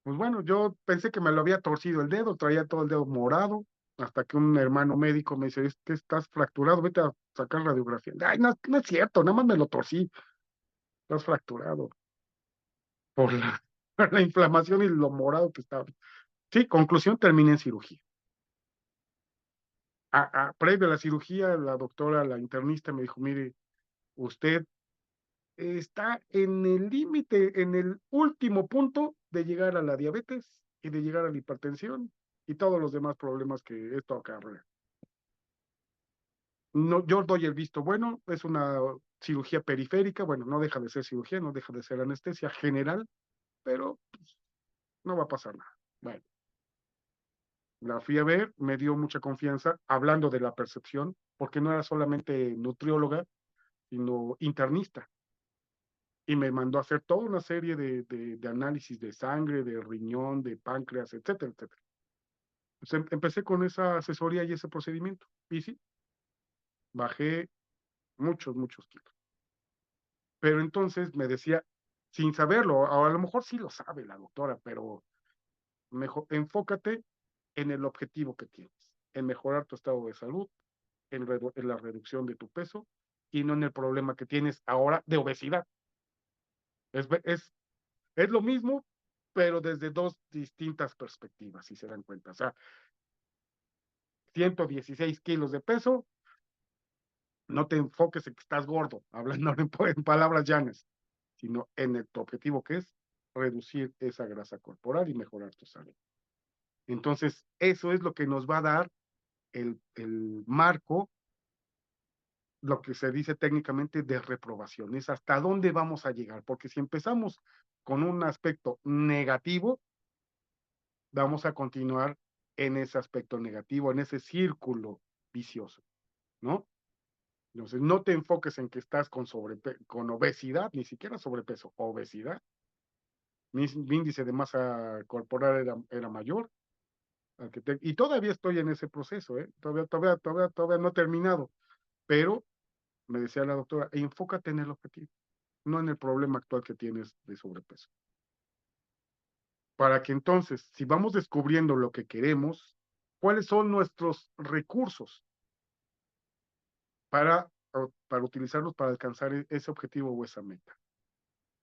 Pues bueno, yo pensé que me lo había torcido el dedo, traía todo el dedo morado, hasta que un hermano médico me dice, es que estás fracturado, vete a sacar radiografía. Ay, no, no es cierto, nada más me lo torcí, estás fracturado por la, por la inflamación y lo morado que estaba. Sí, conclusión, terminé en cirugía. Previo a la cirugía, la doctora, la internista me dijo, mire, usted está en el límite, en el último punto de llegar a la diabetes y de llegar a la hipertensión y todos los demás problemas que esto acarrea. No, yo doy el visto bueno, es una cirugía periférica, bueno, no deja de ser cirugía, no deja de ser anestesia general, pero pues, no va a pasar nada. Bueno, la fui a ver, me dio mucha confianza hablando de la percepción, porque no era solamente nutrióloga, sino internista. Y me mandó a hacer toda una serie de análisis de sangre, de riñón, de páncreas, etcétera, etcétera. Pues empecé con esa asesoría y ese procedimiento. Y sí, bajé muchos, muchos kilos. Pero entonces me decía, sin saberlo, o a lo mejor sí lo sabe la doctora, pero mejor enfócate en el objetivo que tienes, en mejorar tu estado de salud, en la reducción de tu peso y no en el problema que tienes ahora de obesidad. Es, es, es lo mismo, pero desde dos distintas perspectivas, si se dan cuenta. O sea, 116 kilos de peso, no te enfoques en que estás gordo, hablando en palabras llanas, sino en tu objetivo que es reducir esa grasa corporal y mejorar tu salud. Entonces, eso es lo que nos va a dar el marco, lo que se dice técnicamente de reprobación, es hasta dónde vamos a llegar, porque si empezamos con un aspecto negativo, vamos a continuar en ese aspecto negativo, en ese círculo vicioso, ¿no? Entonces, no te enfoques en que estás con obesidad, ni siquiera sobrepeso, obesidad. Mi índice de masa corporal era mayor. Y todavía estoy en ese proceso, ¿eh? Todavía no he terminado. Pero me decía la doctora, enfócate en el objetivo, no en el problema actual que tienes de sobrepeso. Para que entonces, si vamos descubriendo lo que queremos, ¿cuáles son nuestros recursos para utilizarlos para alcanzar ese objetivo o esa meta?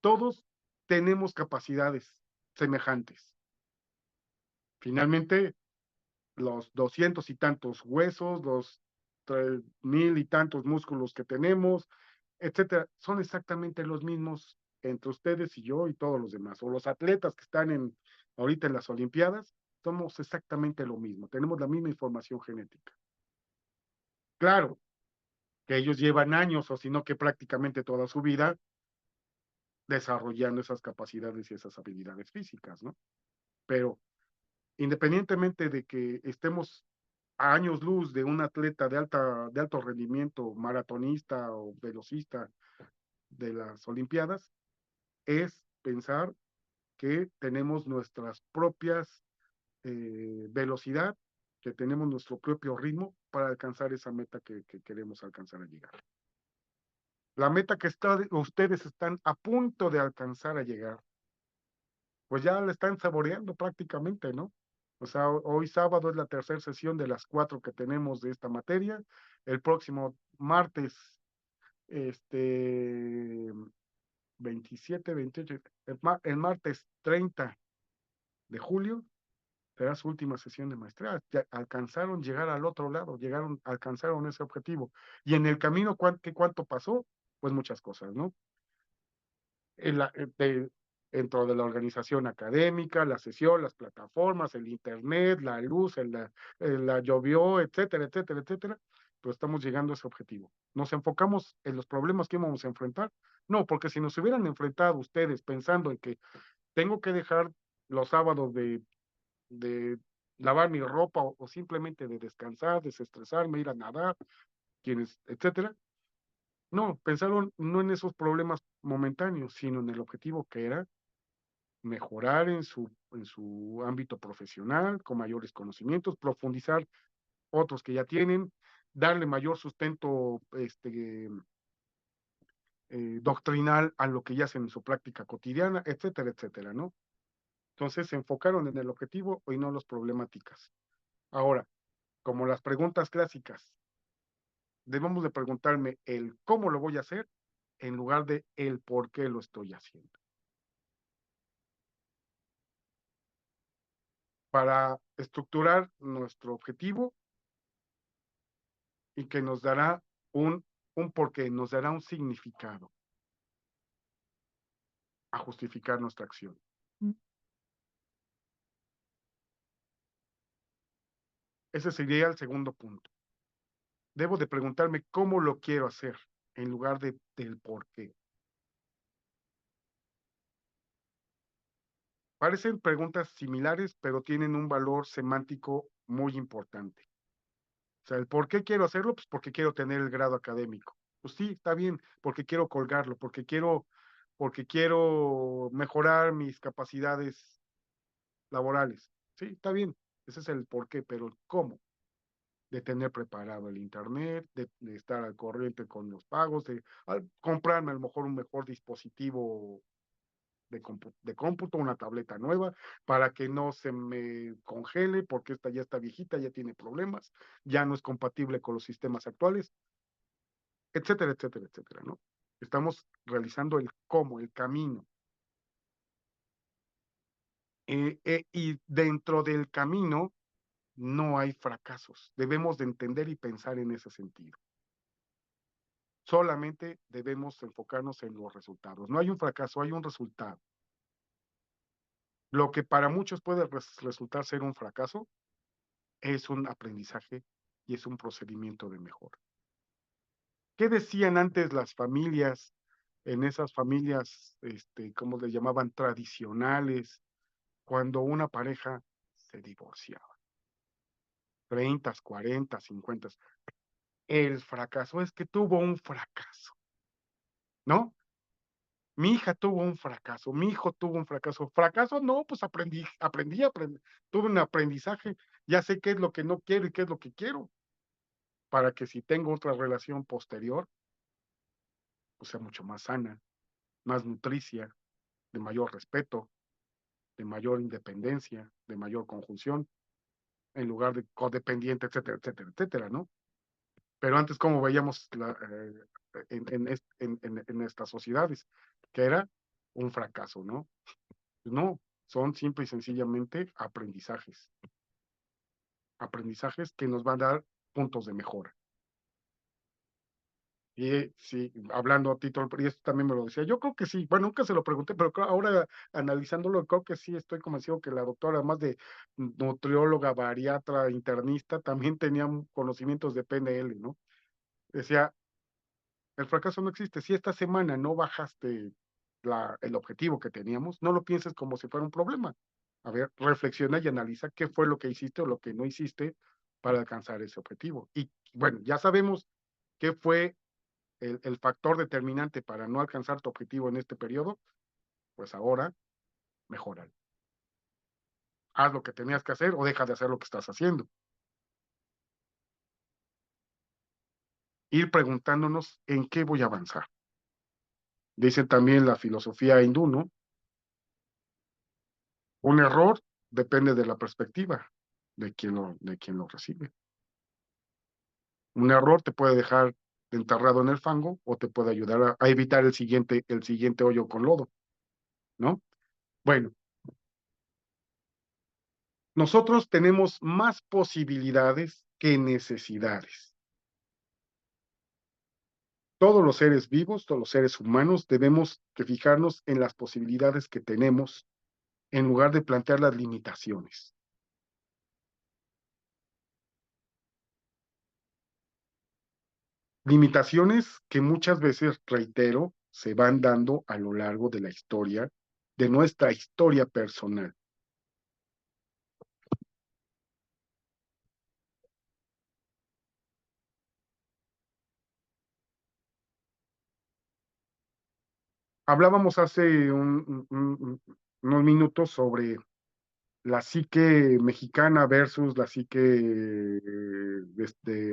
Todos tenemos capacidades semejantes. Finalmente, los 200 y tantos huesos, los 3000 y tantos músculos que tenemos, etcétera, son exactamente los mismos entre ustedes y yo y todos los demás. O los atletas que están ahorita en las Olimpiadas, somos exactamente lo mismo, tenemos la misma información genética. Claro que ellos llevan años, o si no que prácticamente toda su vida, desarrollando esas capacidades y esas habilidades físicas, ¿no? Pero independientemente de que estemos a años luz de un atleta de alto rendimiento, maratonista o velocista de las Olimpiadas, es pensar que tenemos nuestras propias velocidad, que tenemos nuestro propio ritmo para alcanzar esa meta que queremos alcanzar a llegar. La meta que ustedes están a punto de alcanzar a llegar, pues ya la están saboreando prácticamente, ¿no? O sea, hoy sábado es la tercera sesión de las 4 que tenemos de esta materia. El próximo martes, 27, 28, el martes 30 de julio, será su última sesión de maestría. Ya alcanzaron llegar al otro lado, alcanzaron ese objetivo. Y en el camino, ¿cuánto pasó? Pues muchas cosas, ¿no? Dentro de la organización académica, la sesión, las plataformas, el internet, la luz, la llovió, etcétera, etcétera, etcétera, pero estamos llegando a ese objetivo. ¿Nos enfocamos en los problemas que íbamos a enfrentar? No, porque si nos hubieran enfrentado ustedes pensando en que tengo que dejar los sábados de lavar mi ropa o simplemente de descansar, desestresarme, ir a nadar, etcétera, no, pensaron no en esos problemas momentáneos, sino en el objetivo que era mejorar en su ámbito profesional, con mayores conocimientos, profundizar otros que ya tienen, darle mayor sustento doctrinal a lo que ya hacen en su práctica cotidiana, etcétera, etcétera, ¿no? Entonces se enfocaron en el objetivo y no las problemáticas. Ahora, como las preguntas clásicas, debemos de preguntarme el cómo lo voy a hacer en lugar de el por qué lo estoy haciendo. Para estructurar nuestro objetivo y que nos dará un porqué, nos dará un significado a justificar nuestra acción. Ese sería el segundo punto. Debo de preguntarme cómo lo quiero hacer en lugar del por qué. Parecen preguntas similares, pero tienen un valor semántico muy importante. O sea, el por qué quiero hacerlo, pues porque quiero tener el grado académico. Pues sí, está bien, porque quiero colgarlo, porque quiero mejorar mis capacidades laborales. Sí, está bien, ese es el por qué, pero el cómo. De tener preparado el internet, de estar al corriente con los pagos, de comprarme a lo mejor un mejor dispositivo de cómputo, una tableta nueva, para que no se me congele, porque esta ya está viejita, ya tiene problemas, ya no es compatible con los sistemas actuales, etcétera, etcétera, etcétera, ¿no? Estamos realizando el cómo, el camino. Y dentro del camino no hay fracasos. Debemos de entender y pensar en ese sentido. Solamente debemos enfocarnos en los resultados. No hay un fracaso, hay un resultado. Lo que para muchos puede resultar ser un fracaso es un aprendizaje y es un procedimiento de mejora. ¿Qué decían antes las familias, en esas familias, como le llamaban, tradicionales, cuando una pareja se divorciaba? 30, 40, 50. el fracaso, es que tuvo un fracaso, ¿no? Mi hija tuvo un fracaso, mi hijo tuvo un fracaso. Fracaso, no, pues aprendí, tuve un aprendizaje, ya sé qué es lo que no quiero y qué es lo que quiero, para que si tengo otra relación posterior, pues sea mucho más sana, más nutricia, de mayor respeto, de mayor independencia, de mayor conjunción, en lugar de codependiente, etcétera, etcétera, etcétera, ¿no? Pero antes, como veíamos en estas sociedades, que era un fracaso, ¿no? No, son simple y sencillamente aprendizajes, aprendizajes que nos van a dar puntos de mejora. Y sí, hablando a título, y esto también me lo decía, yo creo que sí, bueno, nunca se lo pregunté, pero ahora analizándolo, creo que sí, estoy convencido que la doctora, además de nutrióloga, bariatra, internista, también tenía conocimientos de PNL, ¿no? Decía, el fracaso no existe, si esta semana no bajaste el objetivo que teníamos, no lo pienses como si fuera un problema. A ver, reflexiona y analiza qué fue lo que hiciste o lo que no hiciste para alcanzar ese objetivo. Y bueno, ya sabemos qué fue el factor determinante para no alcanzar tu objetivo en este periodo, pues ahora mejora. Haz lo que tenías que hacer o deja de hacer lo que estás haciendo. Ir preguntándonos en qué voy a avanzar. Dice también la filosofía hindú, ¿no? Un error depende de la perspectiva de quien lo recibe. Un error te puede dejar enterrado en el fango o te puede ayudar a evitar el siguiente hoyo con lodo, ¿no? Bueno, nosotros tenemos más posibilidades que necesidades. Todos los seres vivos, todos los seres humanos, debemos que fijarnos en las posibilidades que tenemos en lugar de plantear las limitaciones. Limitaciones que muchas veces, reitero, se van dando a lo largo de la historia, de nuestra historia personal. Hablábamos hace unos minutos sobre la psique mexicana versus la psique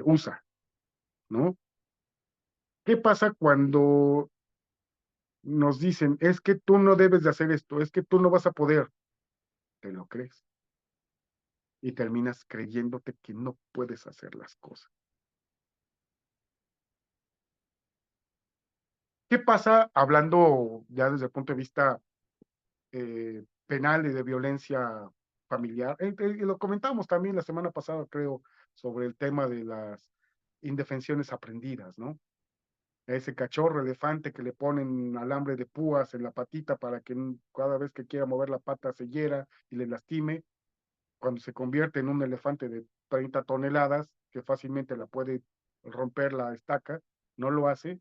USA, ¿no? ¿Qué pasa cuando nos dicen, es que tú no debes de hacer esto, es que tú no vas a poder? Te lo crees y terminas creyéndote que no puedes hacer las cosas. ¿Qué pasa hablando ya desde el punto de vista penal y de violencia familiar? Lo comentamos también la semana pasada, creo, sobre el tema de las indefensiones aprendidas, ¿no? Ese cachorro elefante que le ponen alambre de púas en la patita para que cada vez que quiera mover la pata se hiera y le lastime, cuando se convierte en un elefante de 30 toneladas que fácilmente la puede romper la estaca, no lo hace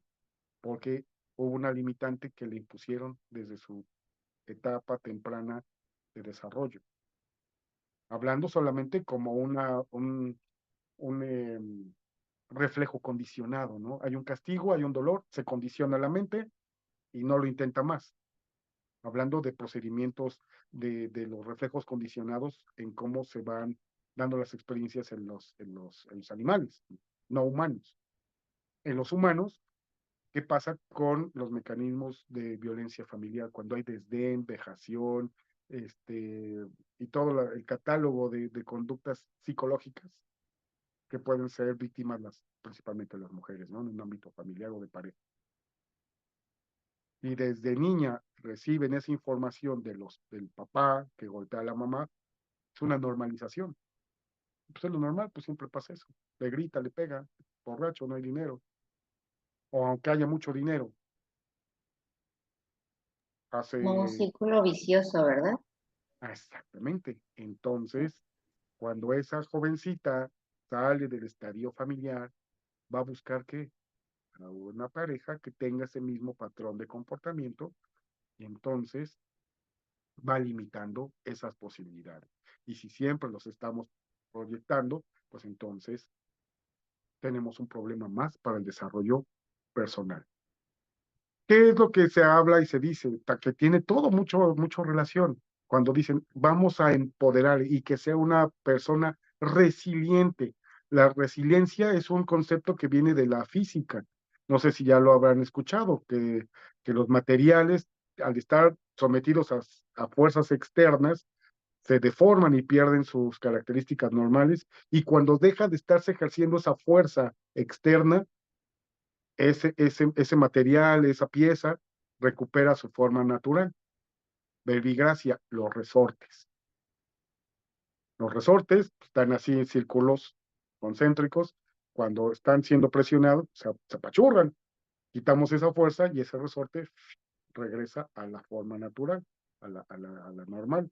porque hubo una limitante que le impusieron desde su etapa temprana de desarrollo. Hablando solamente como un reflejo condicionado, ¿no? Hay un castigo, hay un dolor, se condiciona la mente y no lo intenta más. Hablando de procedimientos de los reflejos condicionados en cómo se van dando las experiencias en los animales, no humanos. En los humanos, ¿qué pasa con los mecanismos de violencia familiar? Cuando hay desdén, vejación, y todo el catálogo de conductas psicológicas que pueden ser víctimas principalmente las mujeres, ¿no? En un ámbito familiar o de pareja. Y desde niña reciben esa información del papá que golpea a la mamá, es una normalización. Pues es lo normal, pues siempre pasa eso. Le grita, le pega, borracho, no hay dinero. O aunque haya mucho dinero, Como un hace círculo vicioso, ¿verdad? exactamente. Entonces, cuando esa jovencita sale del estadio familiar, va a buscar que a una pareja que tenga ese mismo patrón de comportamiento y entonces va limitando esas posibilidades. Y si siempre los estamos proyectando, pues entonces tenemos un problema más para el desarrollo personal. ¿Qué es lo que se habla y se dice? Que tiene todo mucho relación. Cuando dicen, vamos a empoderar y que sea una persona resiliente. La resiliencia es un concepto que viene de la física. No sé si ya lo habrán escuchado, que los materiales, al estar sometidos a fuerzas externas, se deforman y pierden sus características normales, y cuando deja de estarse ejerciendo esa fuerza externa, ese material, esa pieza, recupera su forma natural. Verbigracia, los resortes. Los resortes están así en círculos concéntricos. Cuando están siendo presionados, se apachurran. Quitamos esa fuerza y ese resorte regresa a la forma natural, a la normal.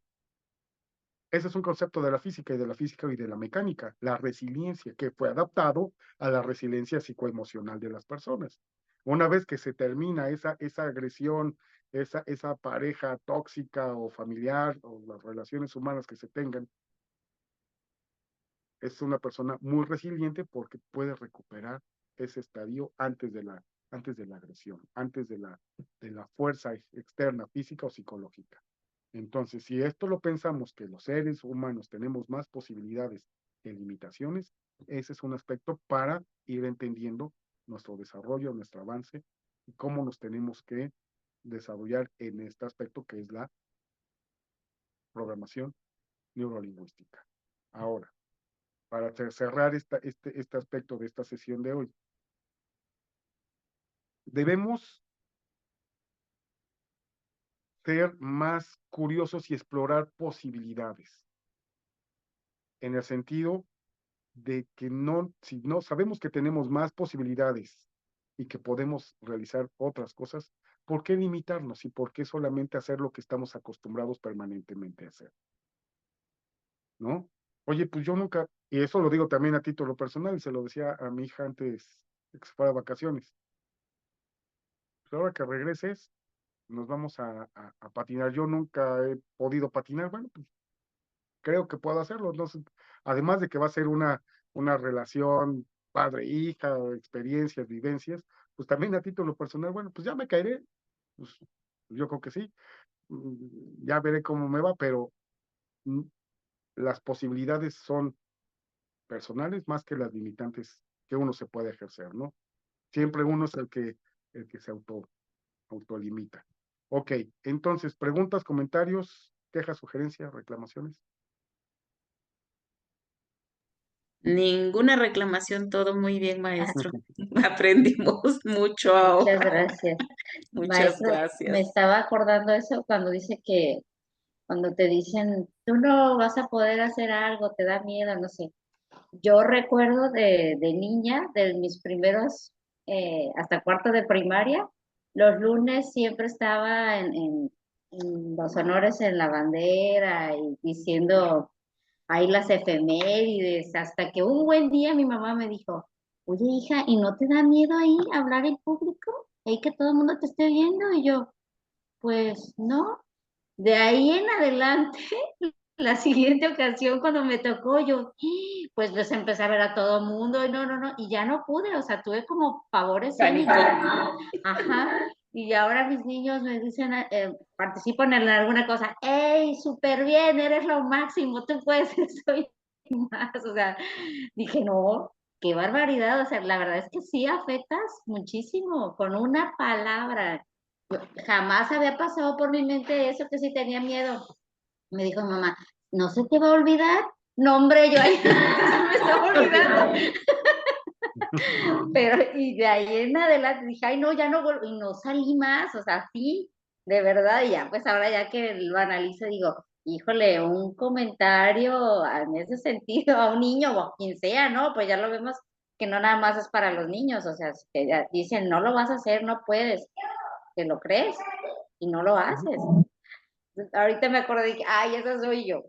Ese es un concepto de la física y de la mecánica, la resiliencia, que fue adaptado a la resiliencia psicoemocional de las personas. Una vez que se termina esa agresión, esa pareja tóxica o familiar, o las relaciones humanas que se tengan, es una persona muy resiliente porque puede recuperar ese estadio antes de la agresión, antes de la fuerza externa, física o psicológica. Entonces, si esto lo pensamos, que los seres humanos tenemos más posibilidades que limitaciones, ese es un aspecto para ir entendiendo nuestro desarrollo, nuestro avance y cómo nos tenemos que desarrollar en este aspecto que es la programación neurolingüística. Ahora, para cerrar este aspecto de esta sesión de hoy, debemos ser más curiosos y explorar posibilidades, en el sentido de que si no sabemos que tenemos más posibilidades y que podemos realizar otras cosas, ¿por qué limitarnos y por qué solamente hacer lo que estamos acostumbrados permanentemente a hacer? ¿No? Oye, pues yo nunca, y eso lo digo también a título personal, y se lo decía a mi hija antes de que se fuera de vacaciones, pues ahora que regreses, nos vamos a patinar. Yo nunca he podido patinar, bueno, pues creo que puedo hacerlo. Entonces, además de que va a ser una relación padre-hija, experiencias, vivencias, pues también a título personal, bueno, pues ya me caeré, pues yo creo que sí, ya veré cómo me va, pero las posibilidades son personales más que las limitantes que uno se puede ejercer, ¿no? Siempre uno es el que se autolimita. Ok, entonces, preguntas, comentarios, quejas, sugerencias, reclamaciones. Ninguna reclamación, todo muy bien, maestro. Aprendimos mucho ahora. Muchas gracias. Muchas Maestro, me gracias. estaba acordando eso cuando dice que cuando te dicen, tú no vas a poder hacer algo, te da miedo, no sé. Yo recuerdo de niña, de mis primeros, hasta cuarto de primaria, los lunes siempre estaba en los honores en la bandera y diciendo ahí las efemérides, hasta que un buen día mi mamá me dijo, oye hija, ¿y no te da miedo ahí hablar en público? ¿Ahí que todo el mundo te esté viendo? Y yo, pues no. De ahí en adelante, la siguiente ocasión cuando me tocó, yo, pues les empecé a ver a todo el mundo y no, y ya no pude, o sea, tuve como pavor escénico. Pánico. Ajá, y ahora mis niños me dicen, participan en alguna cosa, hey, súper bien, eres lo máximo, tú puedes eso y más, o sea, dije, no, qué barbaridad, o sea, la verdad es que sí afectas muchísimo con una palabra. Jamás había pasado por mi mente eso, que sí tenía miedo. Me dijo mi mamá, ¿no se te va a olvidar? No, hombre, yo ahí se me estaba olvidando. Pero, y de ahí en adelante dije, ay, no, ya no vuelvo, y no salí más, o sea, sí, de verdad, y ya, pues ahora ya que lo analizo, digo, híjole, un comentario en ese sentido a un niño o a quien sea, ¿no? Pues ya lo vemos que no nada más es para los niños, o sea, que ya dicen, no lo vas a hacer, no puedes, te lo crees y no lo haces. Ahorita me acordé de que, ay, esa soy yo.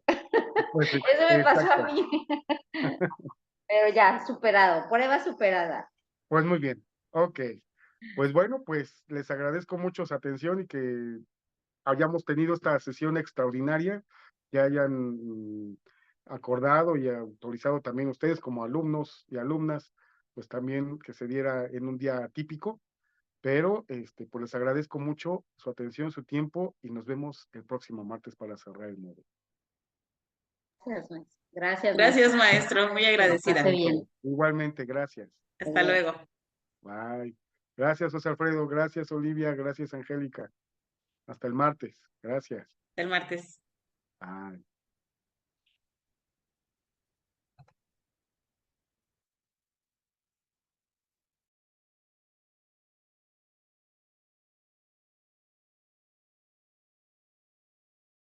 Pues Eso me pasó a exacto. mí. Pero ya, superado, prueba superada. Pues muy bien. Ok. Pues bueno, pues les agradezco mucho su atención y que hayamos tenido esta sesión extraordinaria, que hayan acordado y autorizado también ustedes como alumnos y alumnas pues también que se diera en un día atípico, pero pues les agradezco mucho su atención, su tiempo, y nos vemos el próximo martes para cerrar el módulo. Gracias, maestro. Gracias, Gracias, maestro. maestro, muy Que la agradecida. pase bien. Igualmente, gracias. Hasta luego. Bye. Gracias, José Alfredo. Gracias, Olivia. Gracias, Angélica. Hasta el martes. Gracias. El martes. Bye.